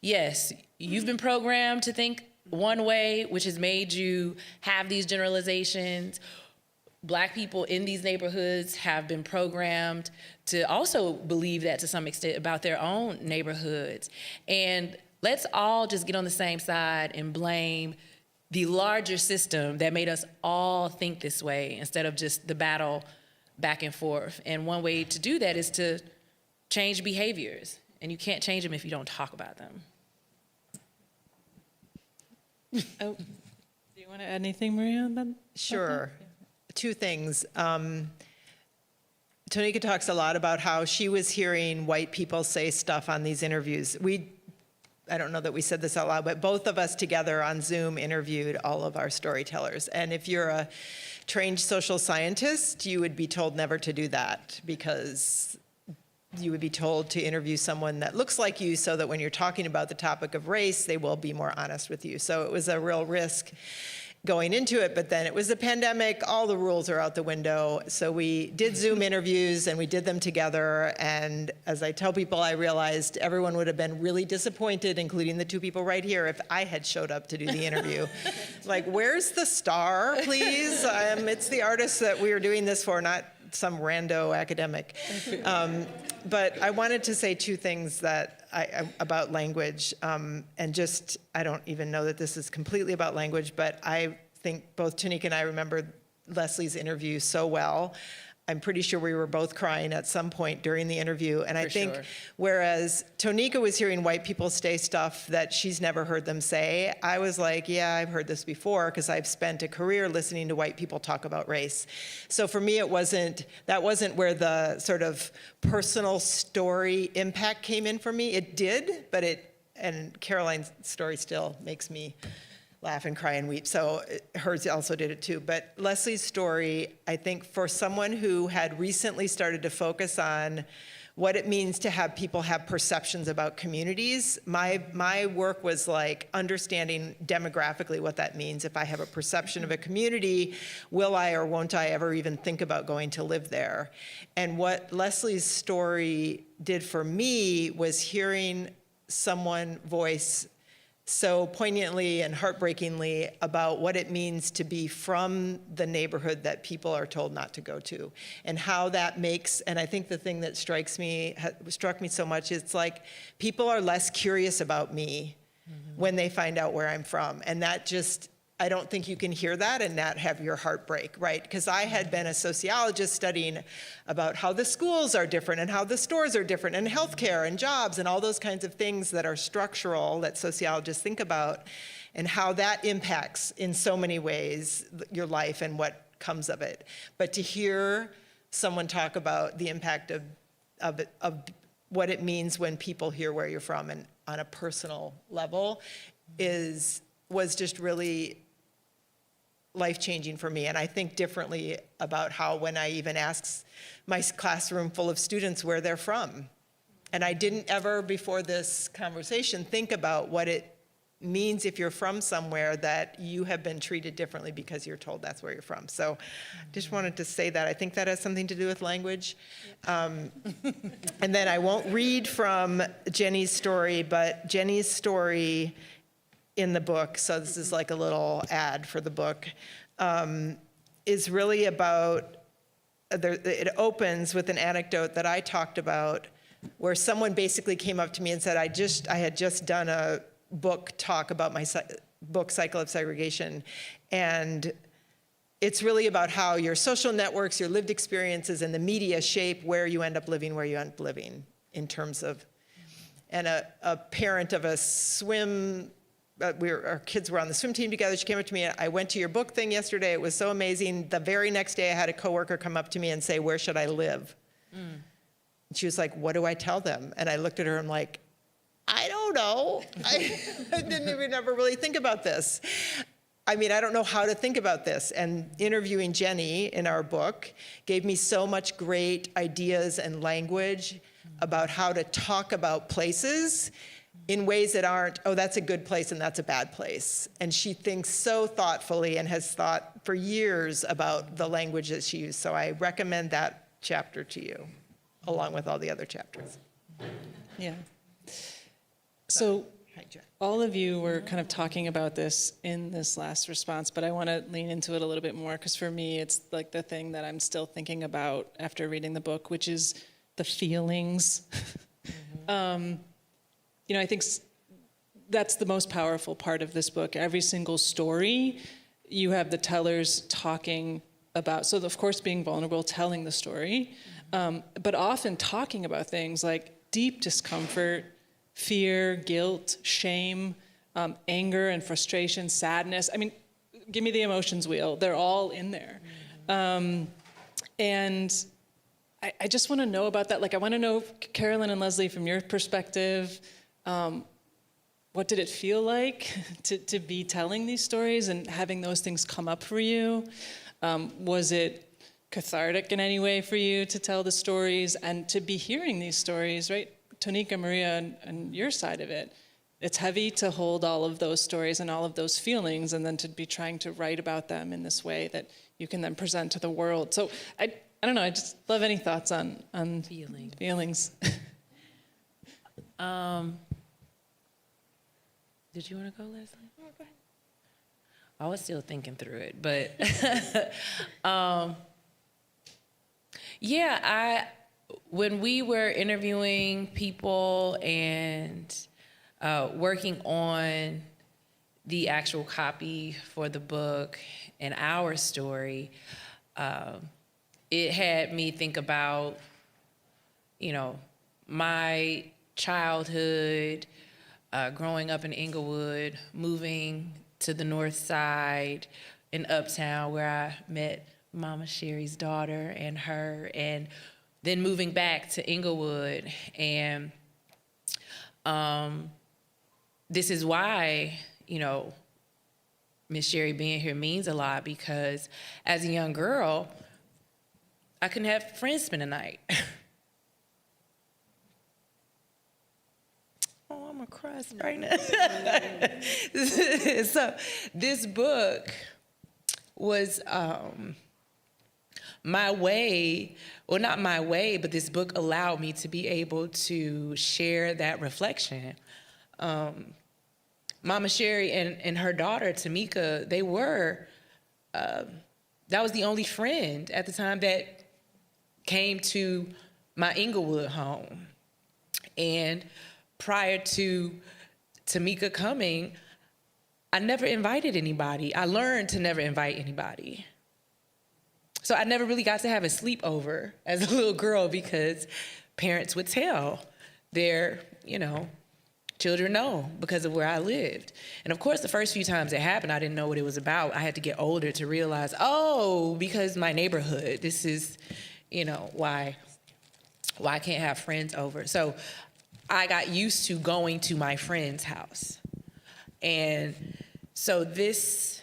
yes, you've been programmed to think one way, which has made you have these generalizations. Black people in these neighborhoods have been programmed to also believe that to some extent about their own neighborhoods. And let's all just get on the same side and blame the larger system that made us all think this way instead of just the battle back and forth. And one way to do that is to change behaviors. And you can't change them if you don't talk about them. Oh, do you want to add anything, Maria, on that? Sure. Two things. Tonika talks a lot about how she was hearing white people say stuff on these interviews. I don't know that we said this out loud, but both of us together on Zoom interviewed all of our storytellers. And if you're a trained social scientist, you would be told never to do that, because you would be told to interview someone that looks like you so that when you're talking about the topic of race, they will be more honest with you. So it was a real risk going into it, but then it was a pandemic, all the rules are out the window. So we did Zoom interviews and we did them together. And as I tell people, I realized everyone would have been really disappointed, including the two people right here, if I had showed up to do the interview. Like, where's the star, please? It's the artist that we are doing this for, not some rando academic. But I wanted to say two things about language, and just, I don't even know that this is completely about language, but I think both Tonika and I remember Leslie's interview so well. I'm pretty sure we were both crying at some point during the interview. And I think whereas Tonika was hearing white people say stuff that she's never heard them say, I was like, yeah, I've heard this before because I've spent a career listening to white people talk about race. So for me, that wasn't where the sort of personal story impact came in for me. It did, and Caroline's story still makes me laugh and cry and weep. So hers also did it too. But Leslie's story, I think for someone who had recently started to focus on what it means to have people have perceptions about communities, my work was like understanding demographically what that means. If I have a perception of a community, will I or won't I ever even think about going to live there? And what Leslie's story did for me was hearing someone voice so poignantly and heartbreakingly about what it means to be from the neighborhood that people are told not to go to, and how that makes, and I think the thing that struck me so much, it's like people are less curious about me when they find out where I'm from. And that just, I don't think you can hear that and not have your heart break, right? Because I had been a sociologist studying about how the schools are different and how the stores are different and healthcare and jobs and all those kinds of things that are structural that sociologists think about, and how that impacts in so many ways your life and what comes of it. But to hear someone talk about the impact of what it means when people hear where you're from and on a personal level was just really life-changing for me. And I think differently about how when I even ask my classroom full of students where they're from. And I didn't ever before this conversation think about what it means if you're from somewhere that you have been treated differently because you're told that's where you're from. So just wanted to say that. I think that has something to do with language. And then I won't read from Jenny's story, but Jenny's story in the book, so this is like a little ad for the book, is really about, it opens with an anecdote that I talked about where someone basically came up to me and said, I had just done a book talk about my book, Cycle of Segregation, and it's really about how your social networks, your lived experiences, and the media shape where you end up living in terms of, and a parent of a our kids were on the swim team together. She came up to me, I went to your book thing yesterday. It was so amazing. The very next day I had a coworker come up to me and say, where should I live? And she was like, what do I tell them? And I looked at her and I'm like, I don't know. I didn't even ever really think about this. I mean, I don't know how to think about this. And interviewing Jenny in our book gave me so much great ideas and language about how to talk about places in ways that aren't, oh, that's a good place and that's a bad place. And she thinks so thoughtfully and has thought for years about the language that she used. So I recommend that chapter to you, along with all the other chapters. Yeah. So Hi, Jen. all of you were kind of talking about this in this last response, but I want to lean into it a little bit more because for me, it's like the thing that I'm still thinking about after reading the book, which is the feelings. You know, I think that's the most powerful part of this book. Every single story, you have the tellers talking about, so of course being vulnerable, telling the story, but often talking about things like deep discomfort, fear, guilt, shame, anger and frustration, sadness. I mean, give me the emotions wheel. They're all in there. And I just want to know about that. Like, I want to know, Carolyn and Leslie, from your perspective, what did it feel like to be telling these stories and having those things come up for you? Was it cathartic in any way for you to tell the stories and to be hearing these stories, right? Tonika, Maria, and your side of it. It's heavy to hold all of those stories and all of those feelings and then to be trying to write about them in this way that you can then present to the world. So I don't know, I just love any thoughts on feelings. Did you want to go, Leslie? No, go ahead. I was still thinking through it, but yeah, when we were interviewing people and working on the actual copy for the book and our story, it had me think about, you know, my childhood, growing up in Inglewood, moving to the north side in Uptown where I met Mama Sherry's daughter and her, and then moving back to Inglewood. And this is why, you know, Miss Sherry being here means a lot, because as a young girl, I couldn't have friends spend the night. Oh, I'm gonna cry right now. So this book was my way, well, not my way, but this book allowed me to be able to share that reflection. Mama Sherry and her daughter, Tonika, they were, that was the only friend at the time that came to my Inglewood home. And prior to Tonika coming, I never invited anybody. I learned to never invite anybody. So I never really got to have a sleepover as a little girl because parents would tell their, you know, children no because of where I lived. And of course, the first few times it happened, I didn't know what it was about. I had to get older to realize, oh, because my neighborhood, this is, you know, why I can't have friends over. So I got used to going to my friend's house. And so this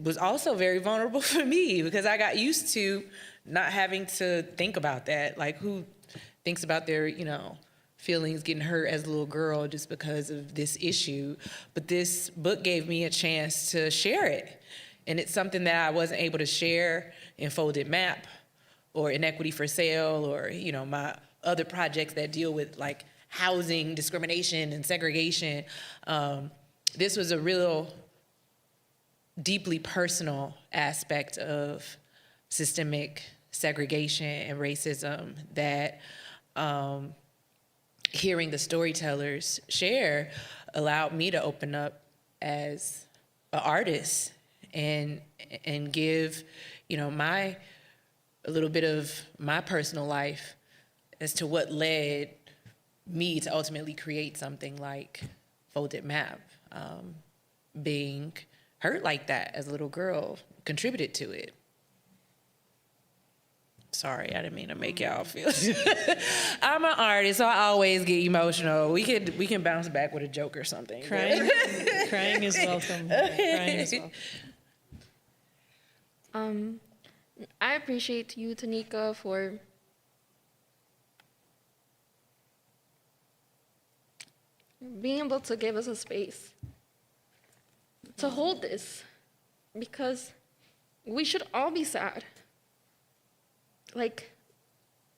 was also very vulnerable for me because I got used to not having to think about that. Like, who thinks about their, you know, feelings getting hurt as a little girl just because of this issue? But this book gave me a chance to share it. And it's something that I wasn't able to share in Folded Map or Inequity for Sale or, you know, my other projects that deal with like housing discrimination and segregation. This was a real deeply personal aspect of systemic segregation and racism that hearing the storytellers share allowed me to open up as an artist and give, you know, a little bit of my personal life as to what led me to ultimately create something like Folded Map. Being hurt like that as a little girl contributed to it. Sorry, I didn't mean to make y'all feel. I'm an artist, so I always get emotional. We can bounce back with a joke or something. Crying is welcome. Crying is welcome. I appreciate you, Tonika, for being able to give us a space to hold this, because we should all be sad. Like,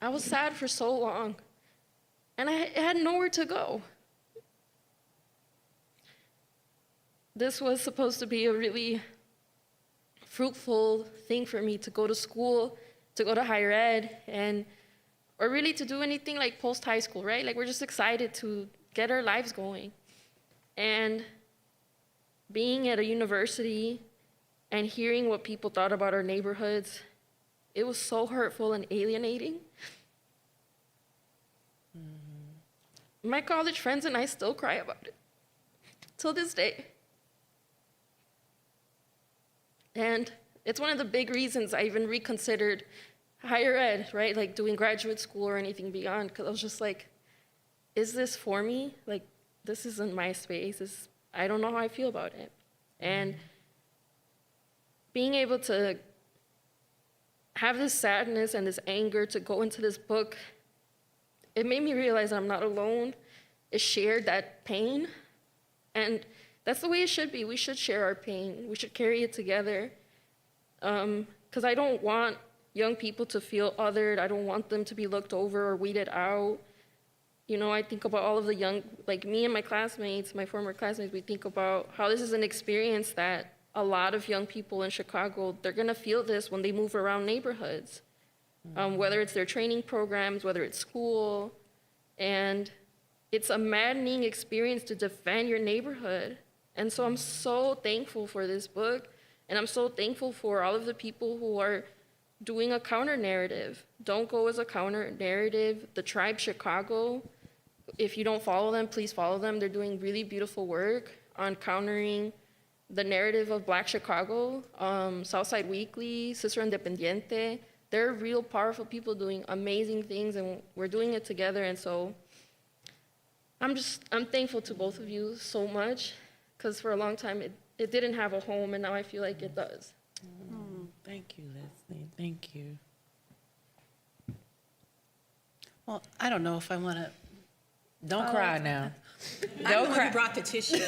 I was sad for so long, and I had nowhere to go. This was supposed to be a really fruitful thing for me, to go to school, to go to higher ed, or really to do anything like post-high school, right? Like, we're just excited to get our lives going. And being at a university and hearing what people thought about our neighborhoods, it was so hurtful and alienating. My college friends and I still cry about it till this day. And it's one of the big reasons I even reconsidered higher ed, right? Like doing graduate school or anything beyond, because I was just like, is this for me? Like, this isn't my space. I don't know how I feel about it. And being able to have this sadness and this anger to go into this book, it made me realize I'm not alone. It shared that pain. And that's the way it should be. We should share our pain. We should carry it together. Because I don't want young people to feel othered. I don't want them to be looked over or weeded out. You know, I think about all of the young, like me and my classmates, my former classmates, we think about how this is an experience that a lot of young people in Chicago, they're gonna feel this when they move around neighborhoods, whether it's their training programs, whether it's school, and it's a maddening experience to defend your neighborhood. And so I'm so thankful for this book, and I'm so thankful for all of the people who are doing a counter narrative. Don't Go as a counter narrative. The Tribe Chicago, if you don't follow them, please follow them. They're doing really beautiful work on countering the narrative of Black Chicago. Southside Weekly, Sister Independiente, they're real powerful people doing amazing things, and we're doing it together. And so I'm thankful to both of you so much, because for a long time it didn't have a home, and now I feel like it does. Thank you, Leslie. Thank you. Well, I don't know if I want to. Don't cry now. I'm the one who brought the tissues.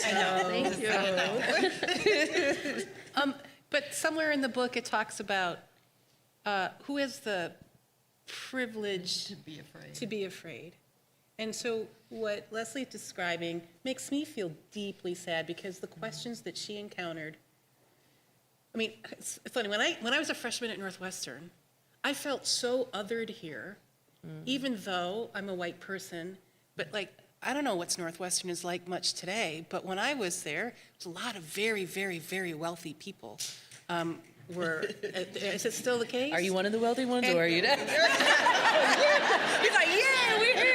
I know. Thank you. But somewhere in the book it talks about who has the privilege to be afraid. And so what Leslie is describing makes me feel deeply sad, because the questions that she encountered, I mean, it's funny, when I was a freshman at Northwestern, I felt so othered here, even though I'm a white person, but like, I don't know what Northwestern is like much today, but when I was there, there's a lot of very, very, very wealthy people. Is it still the case? Are you one of the wealthy ones, or are you not? He's like, yeah, we're here.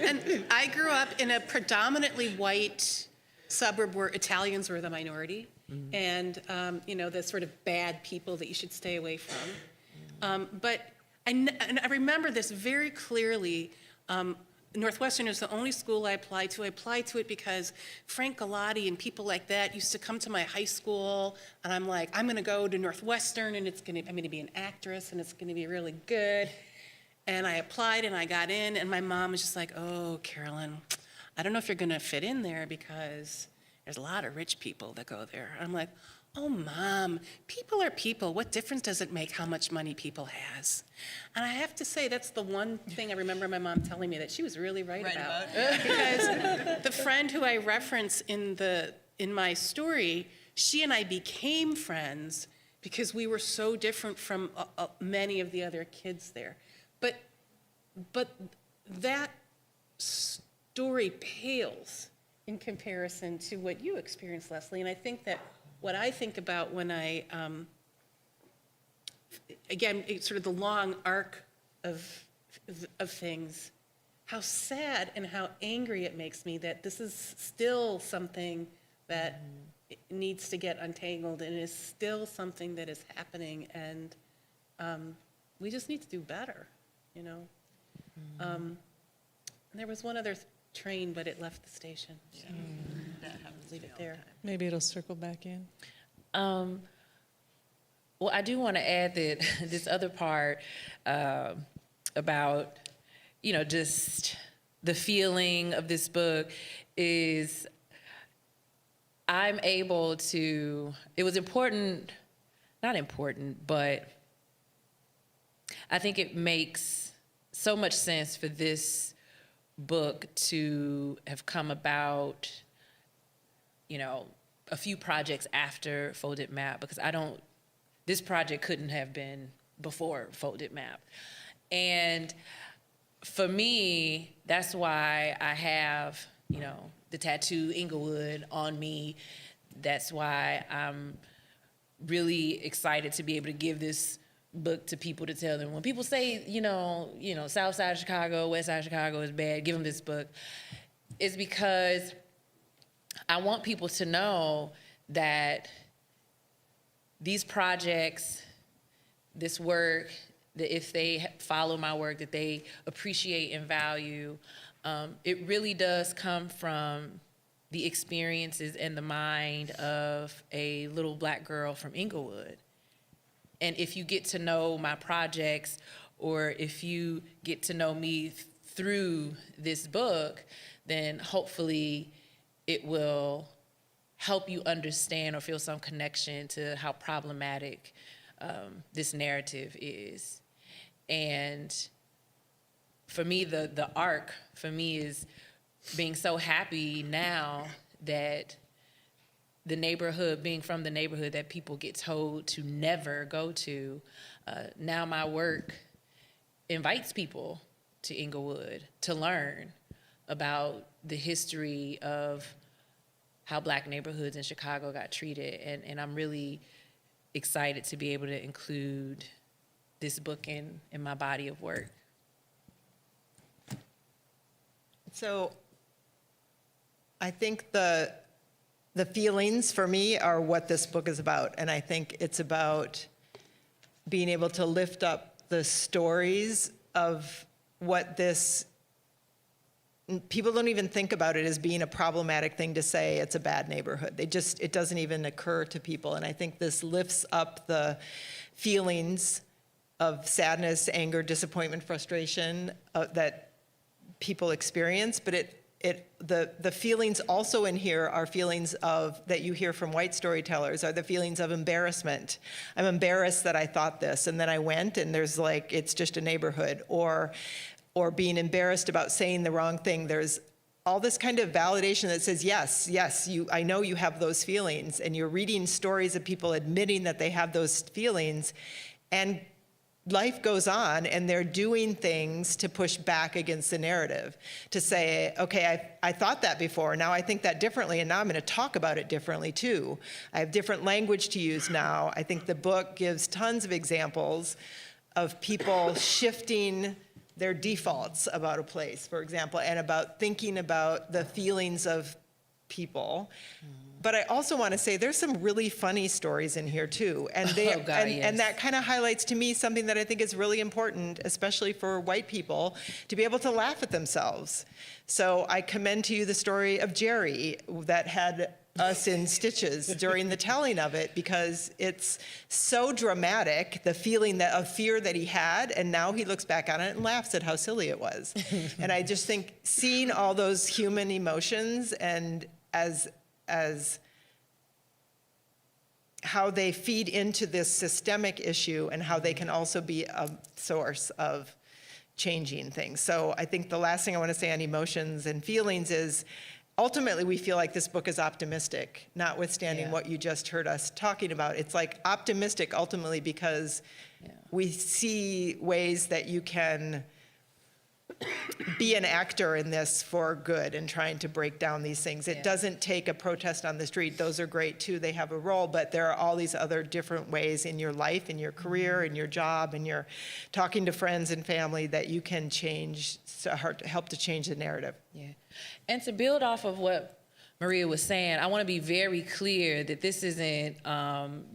And I grew up in a predominantly white suburb where Italians were the minority, and the sort of bad people that you should stay away from. But I remember this very clearly. Northwestern is the only school I applied to. I applied to it because Frank Galati and people like that used to come to my high school, and I'm like, I'm going to go to Northwestern, and I'm going to be an actress, and it's going to be really good. And I applied, and I got in, and my mom was just like, oh, Carolyn, I don't know if you're going to fit in there, because there's a lot of rich people that go there. I'm like, oh, Mom, people are people. What difference does it make how much money people has? And I have to say, that's the one thing I remember my mom telling me that she was really right about. Because the friend who I reference in my story, she and I became friends because we were so different from many of the other kids there. But that story pales in comparison to what you experienced, Leslie. And I think that what I think about when I, again, it's sort of the long arc of things, how sad and how angry it makes me that this is still something that needs to get untangled, and is still something that is happening, and we just need to do better, you know? And there was one other train, but it left the station. So that happens. Leave it there. Maybe it'll circle back in. Well, I do want to add that this other part about just the feeling of this book is I'm able to, it was important, not important, but I think it makes so much sense for this book to have come about, a few projects after Folded Map, because this project couldn't have been before Folded Map. And for me, that's why I have, the tattoo Inglewood on me. That's why I'm really excited to be able to give this book to people, to tell them when people say, South Side of Chicago, West Side of Chicago is bad, give them this book. It's because I want people to know that these projects, this work, that if they follow my work, that they appreciate and value, it really does come from the experiences and the mind of a little Black girl from Inglewood. And if you get to know my projects, or if you get to know me through this book, then hopefully it will help you understand or feel some connection to how problematic this narrative is. And for me, the arc for me is being so happy now that the neighborhood, being from the neighborhood that people get told to never go to, now my work invites people to Inglewood to learn about the history of how Black neighborhoods in Chicago got treated. And I'm really excited to be able to include this book in my body of work. So I think the feelings for me are what this book is about. And I think it's about being able to lift up the stories of what this, people don't even think about it as being a problematic thing to say it's a bad neighborhood. It doesn't even occur to people. And I think this lifts up the feelings of sadness, anger, disappointment, frustration that people experience, but the feelings also in here are feelings of, that you hear from white storytellers, are the feelings of embarrassment. I'm embarrassed that I thought this, and then I went, and there's like, it's just a neighborhood, or being embarrassed about saying the wrong thing. There's all this kind of validation that says, yes, I know you have those feelings, and you're reading stories of people admitting that they have those feelings, and life goes on, and they're doing things to push back against the narrative, to say, okay, I thought that before, now I think that differently, and now I'm going to talk about it differently too. I have different language to use now. I think the book gives tons of examples of people shifting their defaults about a place, for example, and about thinking about the feelings of people. But I also want to say there's some really funny stories in here too. And and that kind of highlights to me something that I think is really important, especially for white people, to be able to laugh at themselves. So I commend to you the story of Jerry that had us in stitches during the telling of it, because it's so dramatic, the feeling of fear that he had, and now he looks back on it and laughs at how silly it was. And I just think seeing all those human emotions and as how they feed into this systemic issue, and how they can also be a source of changing things. So I think the last thing I want to say on emotions and feelings is, ultimately we feel like this book is optimistic, notwithstanding what you just heard us talking about. It's like optimistic ultimately because we see ways that you can be an actor in this for good and trying to break down these things. It doesn't take a protest on the street. Those are great too, they have a role, but there are all these other different ways in your life, in your career, in your job, and you're talking to friends and family that you can change, to help to change the narrative. Yeah, and to build off of what Maria was saying, I want to be very clear that this isn't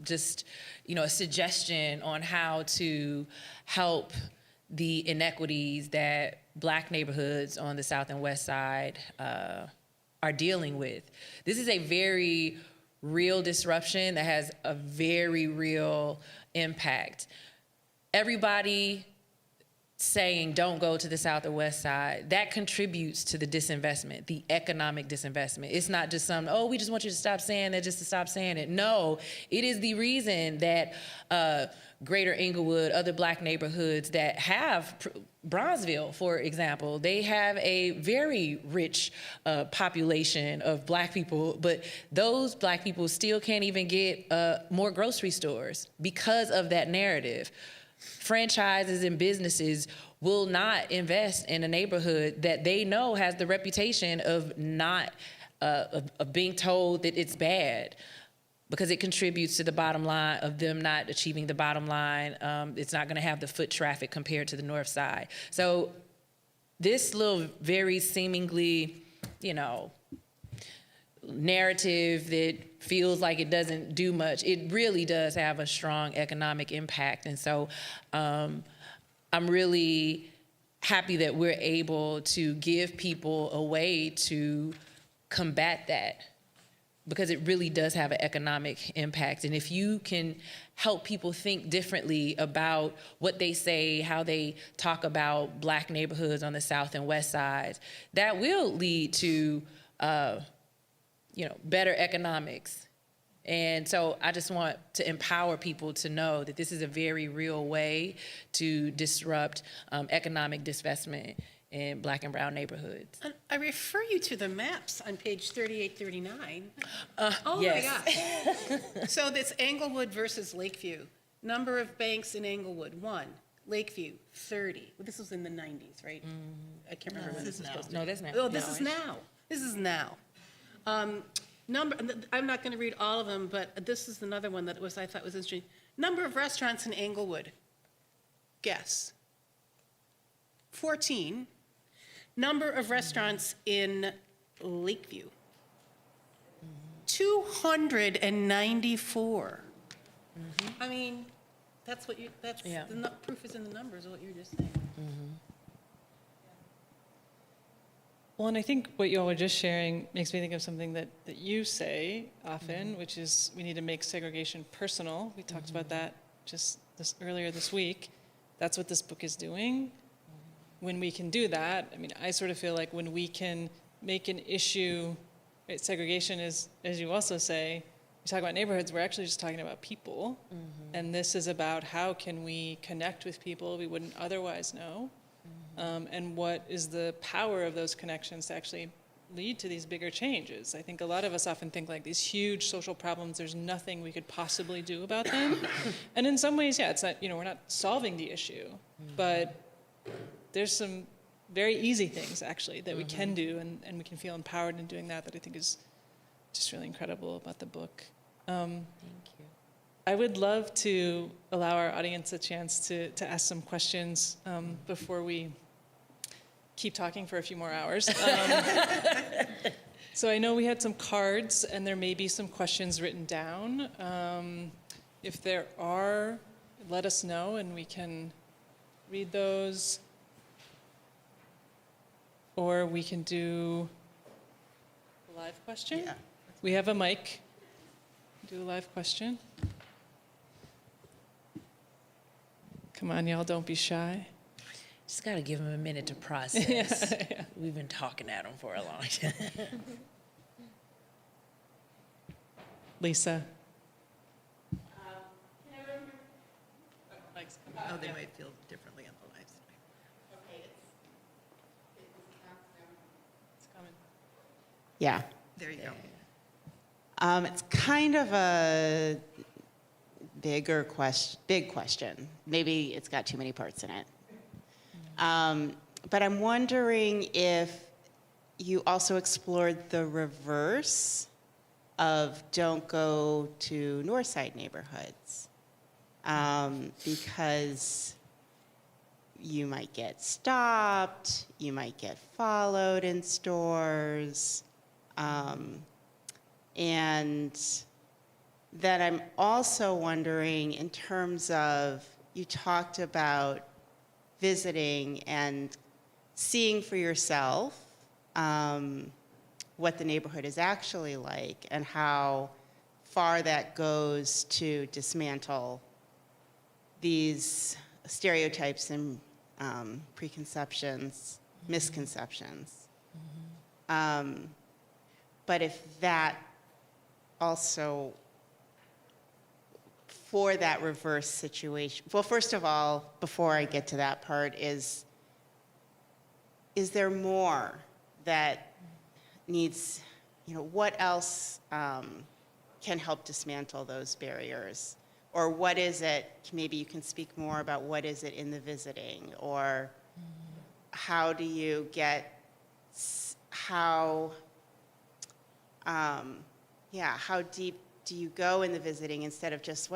just, a suggestion on how to help the inequities that Black neighborhoods on the South and West Side are dealing with. This is a very real disruption that has a very real impact. Everybody saying don't go to the South or West Side, that contributes to the disinvestment, the economic disinvestment. It's not just we just want you to stop saying that just to stop saying it. No, it is the reason that Greater Englewood, other Black neighborhoods that have, Bronzeville, for example, they have a very rich population of Black people, but those Black people still can't even get more grocery stores because of that narrative. Franchises and businesses will not invest in a neighborhood that they know has the reputation of not of being told that it's bad, because it contributes to the bottom line of them not achieving the bottom line. It's not going to have the foot traffic compared to the North Side. So this little very seemingly, narrative that feels like it doesn't do much, it really does have a strong economic impact. And so I'm really happy that we're able to give people a way to combat that, because it really does have an economic impact. And if you can help people think differently about what they say, how they talk about Black neighborhoods on the South and West Sides, that will lead to better economics. And so I just want to empower people to know that this is a very real way to disrupt economic disinvestment in Black and brown neighborhoods. And I refer you to the maps on page 38, 39. Yes. My gosh. So that's Englewood versus Lakeview. Number of banks in Englewood, 1. Lakeview, 30. Well, this was in the 90s, right? I can't remember when this was supposed to be. No, that's now. Oh, this is now. This is now. I'm not going to read all of them, but this is another one that I thought was interesting. Number of restaurants in Englewood. Guess. 14. Number of restaurants in Lakeview. 294. I mean, that's what the proof is in the numbers of what you were just saying. Well, and I think what you all were just sharing makes me think of something that you say often, which is we need to make segregation personal. We talked about that just earlier this week. That's what this book is doing. When we can do that, I sort of feel like when we can make an issue, right, segregation is, as you also say, we talk about neighborhoods, we're actually just talking about people. And this is about how can we connect with people we wouldn't otherwise know. And what is the power of those connections to actually lead to these bigger changes. I think a lot of us often think like these huge social problems, there's nothing we could possibly do about them. And in some ways, it's not, we're not solving the issue, but there's some very easy things actually that we can do, and we can feel empowered in doing that I think is just really incredible about the book. Thank you. I would love to allow our audience a chance to ask some questions before we keep talking for a few more hours. So I know we had some cards, and there may be some questions written down. If there are, let us know, and we can read those. Or we can do a live question. Yeah. We have a mic. Do a live question. Come on, y'all, don't be shy. Just got to give them a minute to process. Yeah. We've been talking at them for a long time. Lisa. Oh, they might feel differently on the live stream. Okay, it's coming. Yeah. There you go. It's kind of a big question. Maybe it's got too many parts in it. But I'm wondering if you also explored the reverse of don't go to North Side neighborhoods, because you might get stopped, you might get followed in stores, and that I'm also wondering in terms of, you talked about visiting and seeing for yourself what the neighborhood is actually like and how far that goes to dismantle these stereotypes and preconceptions, misconceptions. But if that also, for that reverse situation, well, first of all, before I get to that part, is there more that needs, what else can help dismantle those barriers? Or what is it, maybe you can speak more about what is it in the visiting, or how do you get, how deep do you go in the visiting instead of just,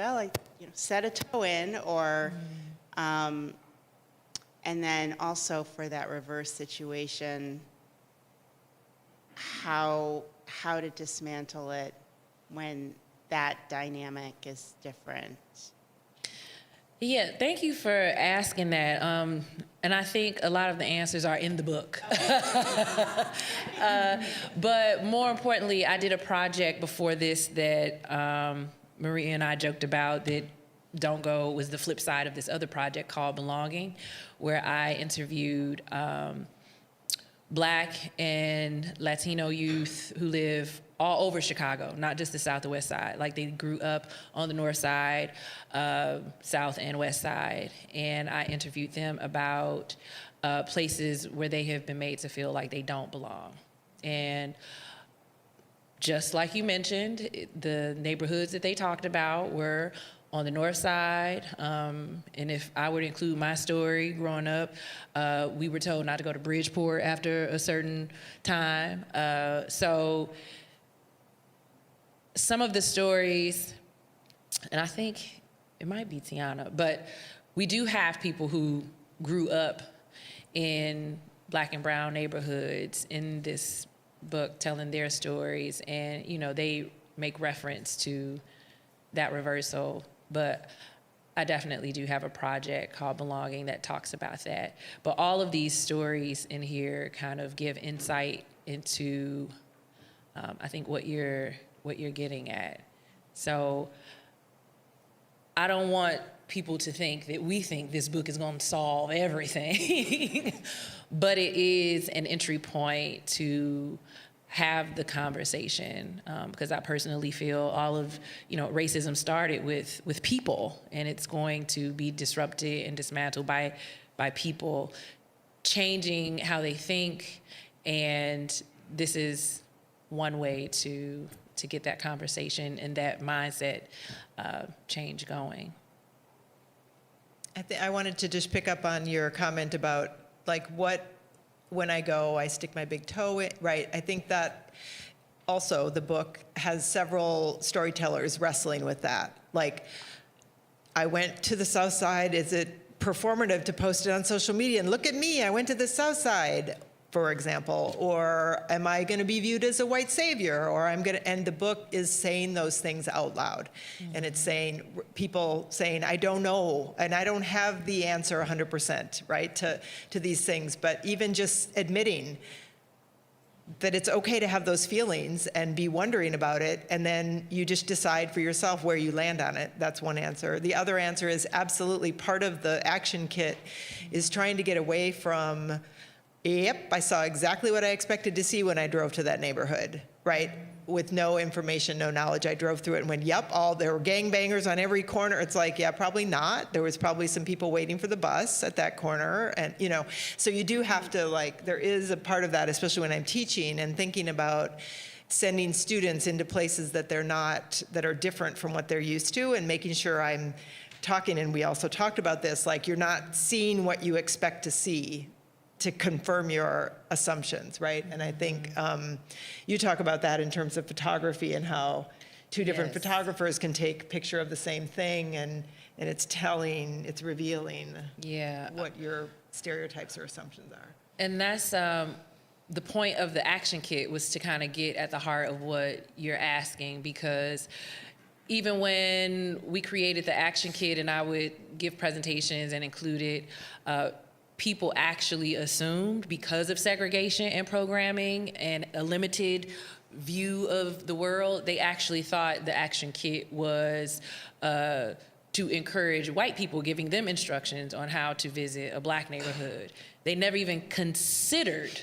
set a toe in, or, and then also for that reverse situation, how to dismantle it when that dynamic is different. Yeah, thank you for asking that. And I think a lot of the answers are in the book. But more importantly, I did a project before this that Maria and I joked about that was the flip side of this other project called Belonging, where I interviewed Black and Latino youth who live all over Chicago, not just the South or West Side. Like, they grew up on the North Side, South and West Side. And I interviewed them about places where they have been made to feel like they don't belong. And just like you mentioned, the neighborhoods that they talked about were on the North Side, and if I were to include my story growing up, we were told not to go to Bridgeport after a certain time. So some of the stories, and I think it might be Tiana, but we do have people who grew up in Black and brown neighborhoods in this book telling their stories, and they make reference to that reversal. But I definitely do have a project called Belonging that talks about that. But all of these stories in here kind of give insight into, I think, what you're getting at. So I don't want people to think that we think this book is going to solve everything, but it is an entry point to have the conversation, because I personally feel all of racism started with people, and it's going to be disrupted and dismantled by people changing how they think, and this is one way to get that conversation and that mindset change going. I wanted to just pick up on your comment about when I go, I stick my big toe in, right? I think that also the book has several storytellers wrestling with that. Like, I went to the South Side. Is it performative to post it on social media and look at me, I went to the South Side, for example? Or am I going to be viewed as a white savior? Or and the book is saying those things out loud. Mm-hmm. And it's saying, people saying, I don't know, and I don't have the answer 100%, right, to these things. But even just admitting that it's okay to have those feelings and be wondering about it, and then you just decide for yourself where you land on it. That's one answer. The other answer is absolutely part of the action kit is trying to get away from, yep, I saw exactly what I expected to see when I drove to that neighborhood, right? With no information, no knowledge. I drove through it and went, yep, there were gangbangers on every corner. It's like, yeah, probably not. There was probably some people waiting for the bus at that corner. And, so you do have to, there is a part of that, especially when I'm teaching and thinking about sending students into places that that are different from what they're used to, and making sure I'm talking, and we also talked about this, you're not seeing what you expect to see to confirm your assumptions, right? And I think you talk about that in terms of photography and how two different photographers can take a picture of the same thing, and it's telling, it's revealing what your stereotypes or assumptions are. And that's the point of the action kit, was to kind of get at the heart of what you're asking, because even when we created the action kit and I would give presentations and include it, people actually assumed, because of segregation and programming and a limited view of the world, they actually thought the action kit was to encourage white people, giving them instructions on how to visit a black neighborhood. They never even considered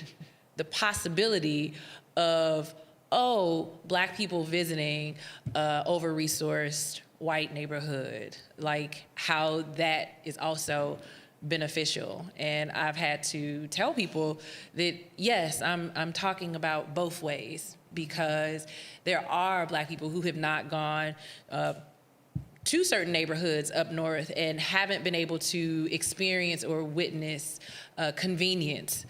the possibility of, black people visiting over-resourced white neighborhood, like how that is also beneficial. And I've had to tell people that, yes, I'm talking about both ways, because there are black people who have not gone to certain neighborhoods up north and haven't been able to experience or witness convenience,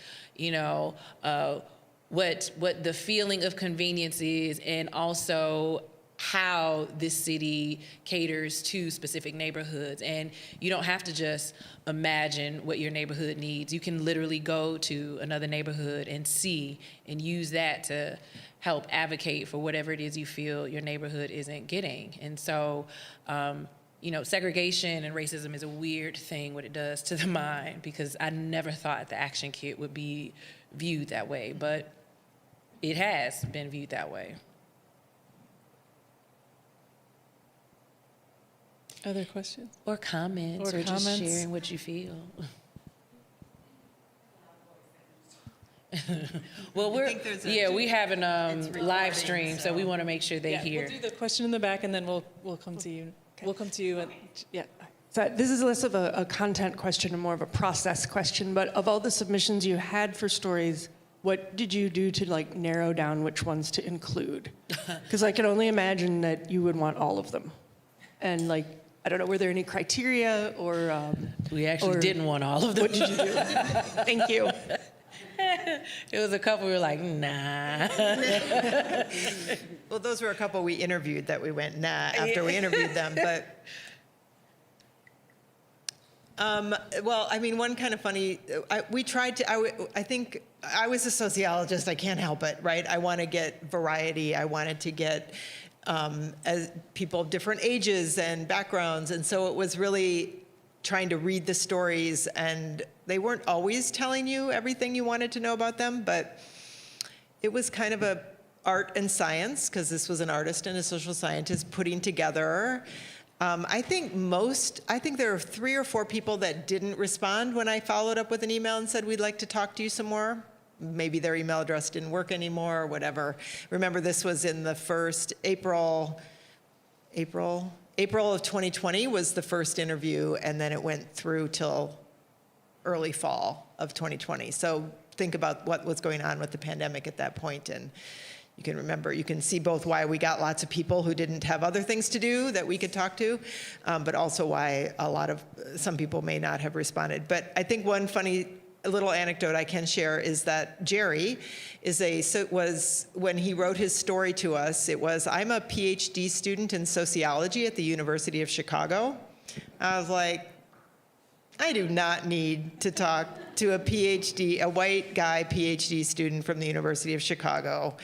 what the feeling of convenience is, and also how this city caters to specific neighborhoods. And you don't have to just imagine what your neighborhood needs. You can literally go to another neighborhood and see and use that to help advocate for whatever it is you feel your neighborhood isn't getting. And so, segregation and racism is a weird thing, what it does to the mind, because I never thought the action kit would be viewed that way, but it has been viewed that way. Other questions? Or comments, or just comments. sharing what you feel. Well, we have an live stream, so we want to make sure they hear. We'll do the question in the back, and then we'll come to you. Okay. We'll come to you. So this is less of a content question and more of a process question, but of all the submissions you had for stories, what did you do to narrow down which ones to include? Because I can only imagine that you would want all of them. And I don't know, were there any criteria or? We actually didn't want all of them. What did you do? Thank you. It was a couple we were like, nah. Well, those were a couple we interviewed that we went, nah, after we interviewed them. But, one kind of funny, we tried to, I think, I was a sociologist, I can't help it, right? I want to get variety. I wanted to get as people of different ages and backgrounds. And so it was really trying to read the stories, and they weren't always telling you everything you wanted to know about them, but it was kind of a art and science, because this was an artist and a social scientist putting together. I think there are 3 or 4 people that didn't respond when I followed up with an email and said, we'd like to talk to you some more. Maybe their email address didn't work anymore or whatever. Remember, this was in the first April of 2020 was the first interview, and then it went through till early fall of 2020. So think about what was going on with the pandemic at that point, and you can see both why we got lots of people who didn't have other things to do that we could talk to, but also why some people may not have responded. But I think one funny little anecdote I can share is that Jerry was when he wrote his story to us, it was, I'm a PhD student in sociology at the University of Chicago. I was like, I do not need to talk to a white guy PhD student from the University of Chicago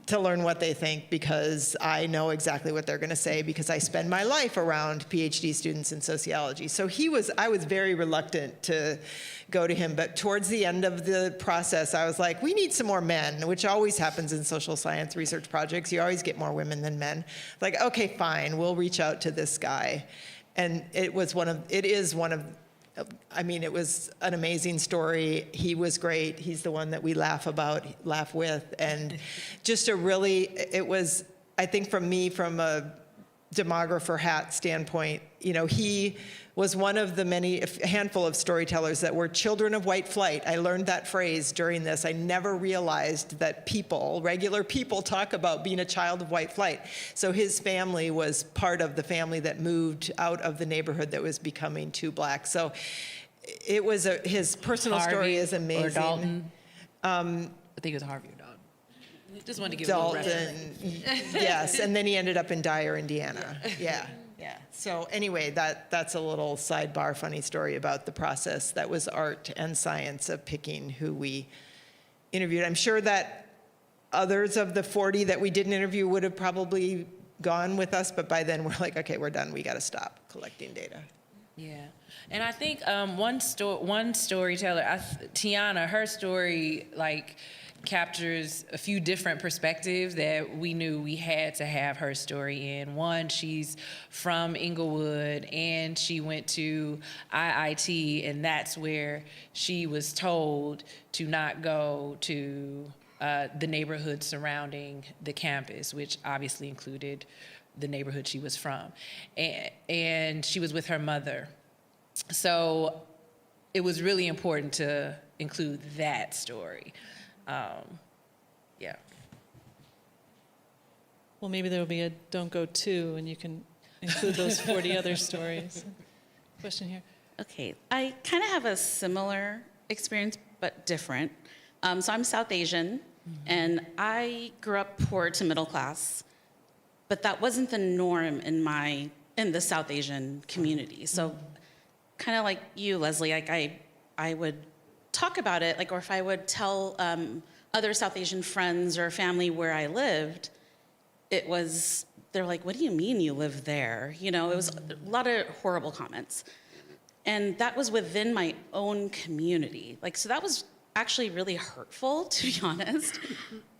to learn what they think, because I know exactly what they're going to say, because I spend my life around PhD students in sociology. So I was very reluctant to go to him, but towards the end of the process, I was like, we need some more men, which always happens in social science research projects. You always get more women than men. Like, okay, fine, we'll reach out to this guy. And it was it was an amazing story. He was great. He's the one that we laugh with. And just it was, I think from a demographer hat standpoint, he was one of a handful of storytellers that were children of white flight. I learned that phrase during this. I never realized that regular people talk about being a child of white flight. So his family was part of the family that moved out of the neighborhood that was becoming too black. So it was his personal story is amazing. Or Dalton. I think it was Harvey or Dalton. Just wanted to give Dalton, a little reference. Yes, and then he ended up in Dyer, Indiana. Yeah. So anyway, that's a little sidebar funny story about the process. That was art and science of picking who we interviewed. I'm sure that others of the 40 that we didn't interview would have probably gone with us, but by then we're like, okay, we're done. We got to stop collecting data. Yeah, and I think one storyteller, Tiana, her story captures a few different perspectives that we knew we had to have her story in. One, she's from Inglewood and she went to IIT, and that's where she was told to not go to the neighborhood surrounding the campus, which obviously included the neighborhood she was from. And she was with her mother. So it was really important to include that story. Yeah. Well, maybe there'll be a Don't Go 2, and you can include those 40 other stories. Question here. Okay, I kind of have a similar experience, but different. So I'm South Asian, and I grew up poor to middle class, but that wasn't the norm in the South Asian community. So kind of like you, Leslie, like I would talk about it, like, or if I would tell other South Asian friends or family where I lived, they're like, what do you mean you live there? You know, it was a lot of horrible comments. And that was within my own community. Like, so that was actually really hurtful, to be honest.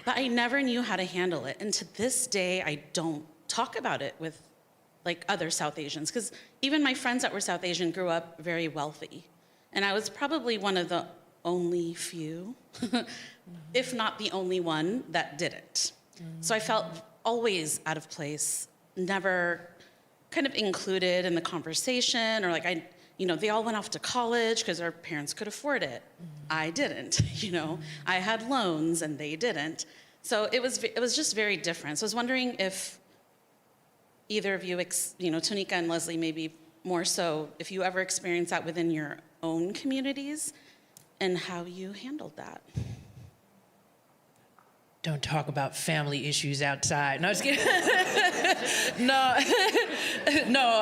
But I never knew how to handle it. And to this day, I don't talk about it with like other South Asians, because even my friends that were South Asian grew up very wealthy. And I was probably one of the only few, if not the only one, that didn't. So I felt always out of place, never kind of included in the conversation, or like they all went off to college because their parents could afford it. I didn't, I had loans and they didn't. So it was just very different. So I was wondering if either of you, Tonika and Leslie, maybe more so, if you ever experienced that within your own communities and how you handled that. Don't talk about family issues outside. No, just kidding. No,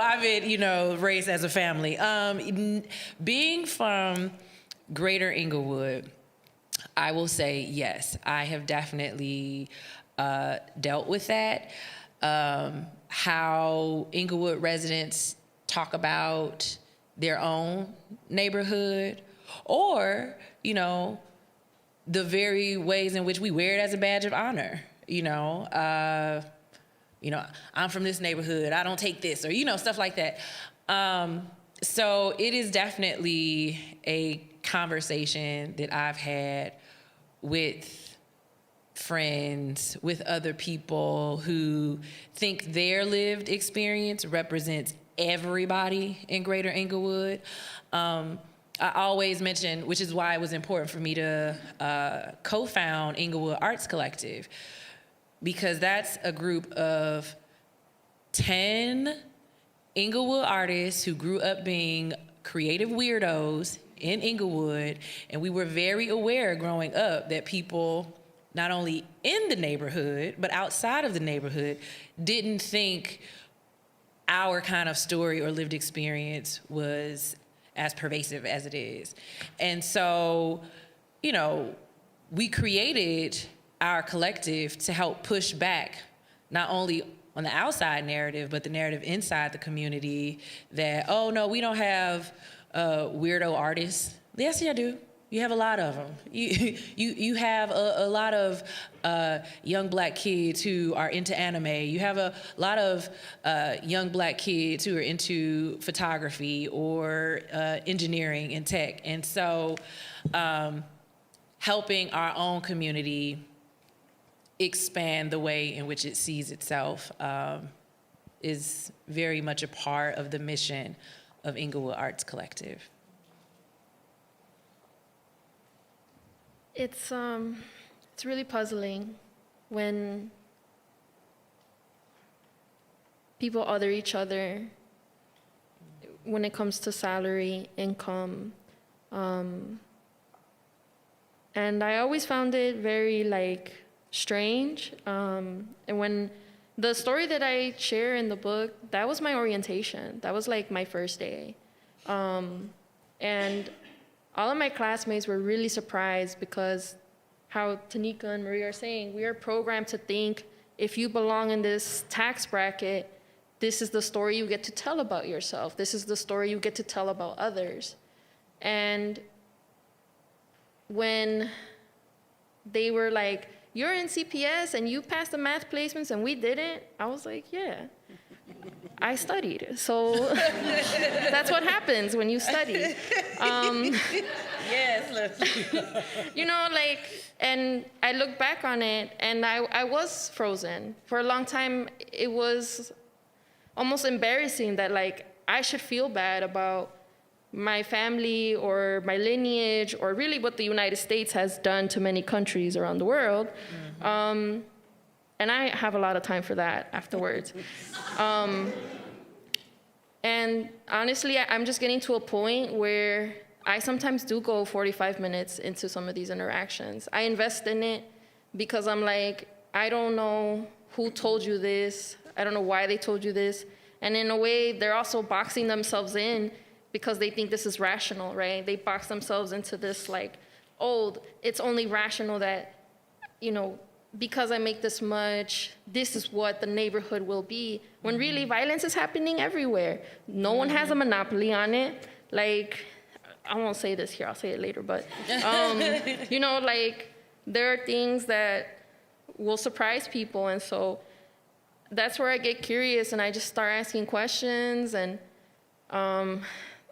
I've been, raised as a family. Being from Greater Inglewood, I will say yes, I have definitely dealt with that. How Inglewood residents talk about their own neighborhood, or, the very ways in which we wear it as a badge of honor. I'm from this neighborhood, I don't take this, or, stuff like that. So it is definitely a conversation that I've had with friends, with other people who think their lived experience represents everybody in Greater Inglewood. I always mention, which is why it was important for me to co-found Inglewood Arts Collective, because that's a group of 10 Inglewood artists who grew up being creative weirdos in Inglewood, and we were very aware growing up that people, not only in the neighborhood, but outside of the neighborhood, didn't think our kind of story or lived experience was as pervasive as it is. And so, we created our collective to help push back not only on the outside narrative, but the narrative inside the community that, oh no, we don't have weirdo artists. Yes, you do. You have a lot of them. You have a lot of young black kids who are into anime. You have a lot of young black kids who are into photography or engineering and tech. And so helping our own community expand the way in which it sees itself is very much a part of the mission of Inglewood Arts Collective. It's really puzzling when people other each other when it comes to salary, income, and I always found it very strange. And when the story that I share in the book, that was my orientation. That was my first day, and all of my classmates were really surprised because how Tonika and Maria are saying, we are programmed to think if you belong in this tax bracket, this is the story you get to tell about yourself. This is the story you get to tell about others. And when they were like, you're in CPS and you passed the math placements and we didn't. I was like, yeah, I studied. So that's what happens when you study. Yes, Leslie. You know, like, and I look back on it and I was frozen. For a long time, it was almost embarrassing that like I should feel bad about my family or my lineage or really what the United States has done to many countries around the world. And I have a lot of time for that afterwards. And honestly, I'm just getting to a point where I sometimes do go 45 minutes into some of these interactions. I invest in it because I'm like, I don't know who told you this. I don't know why they told you this. And in a way, they're also boxing themselves in because they think this is rational, right? They box themselves into this like, oh, it's only rational that, you know, because I make this much, this is what the neighborhood will be. When really violence is happening everywhere. No one has a monopoly on it. Like, I won't say this here, I'll say it later, but, you know, like, there are things that will surprise people. And so that's where I get curious and I just start asking questions. And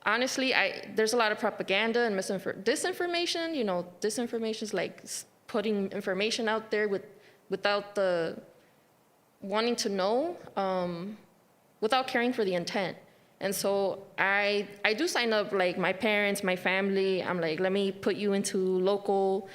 honestly, there's a lot of propaganda and disinformation. You know, disinformation is like putting information out there without the wanting to know, without caring for the intent. And so I do sign up like my parents, my family. I'm like, let me put you into local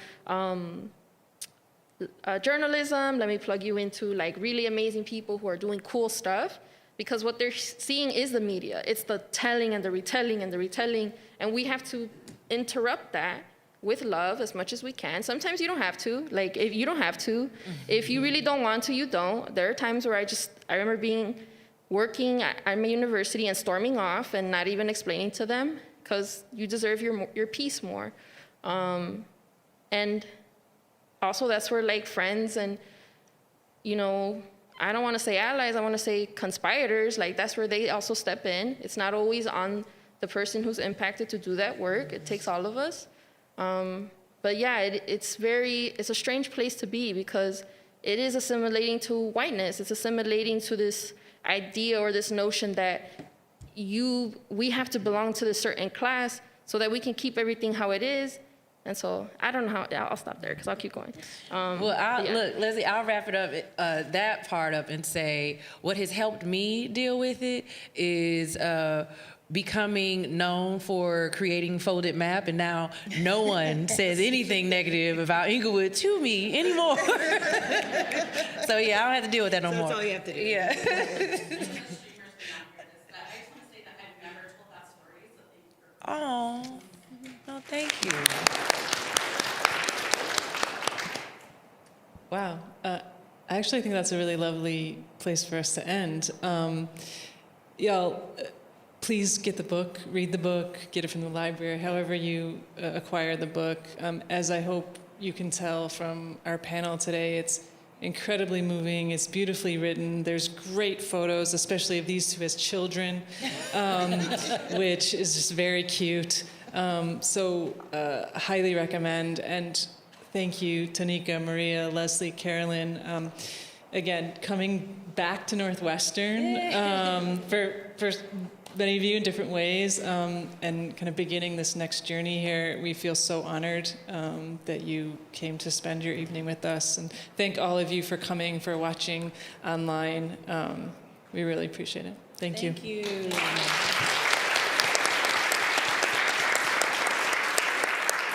journalism. Let me plug you into like really amazing people who are doing cool stuff. Because what they're seeing is the media. It's the telling and the retelling and the retelling. And we have to interrupt that with love as much as we can. Sometimes you don't have to. Like, if you don't have to. If you really don't want to, you don't. There are times where I remember working at my university and storming off and not even explaining to them because you deserve your peace more. And also that's where like friends and, you know, I don't want to say allies, I want to say conspirators, like that's where they also step in. It's not always on the person who's impacted to do that work. It takes all of us. But yeah, it's a strange place to be because it is assimilating to whiteness. It's assimilating to this idea or this notion that we have to belong to this certain class so that we can keep everything how it is. And so I don't know how, I'll stop there because I'll keep going. Look, Leslie, I'll wrap it up, that part up and say what has helped me deal with it is becoming known for creating folded map, and now no one says anything negative about Inglewood to me anymore. So yeah, I don't have to deal with that no more. That's all you have to do. Yeah. Oh, well, thank you. Wow. I actually think that's a really lovely place for us to end. Y'all, please get the book, read the book, get it from the library, however you acquire the book. As I hope you can tell from our panel today, it's incredibly moving, it's beautifully written, there's great photos, especially of these two as children, which is just very cute. So highly recommend, and thank you, Tonika, Maria, Leslie, Carolyn. Again, coming back to Northwestern for many of you in different ways, and kind of beginning this next journey here. We feel so honored that you came to spend your evening with us, and thank all of you for coming, for watching online. We really appreciate it. Thank you. Thank you.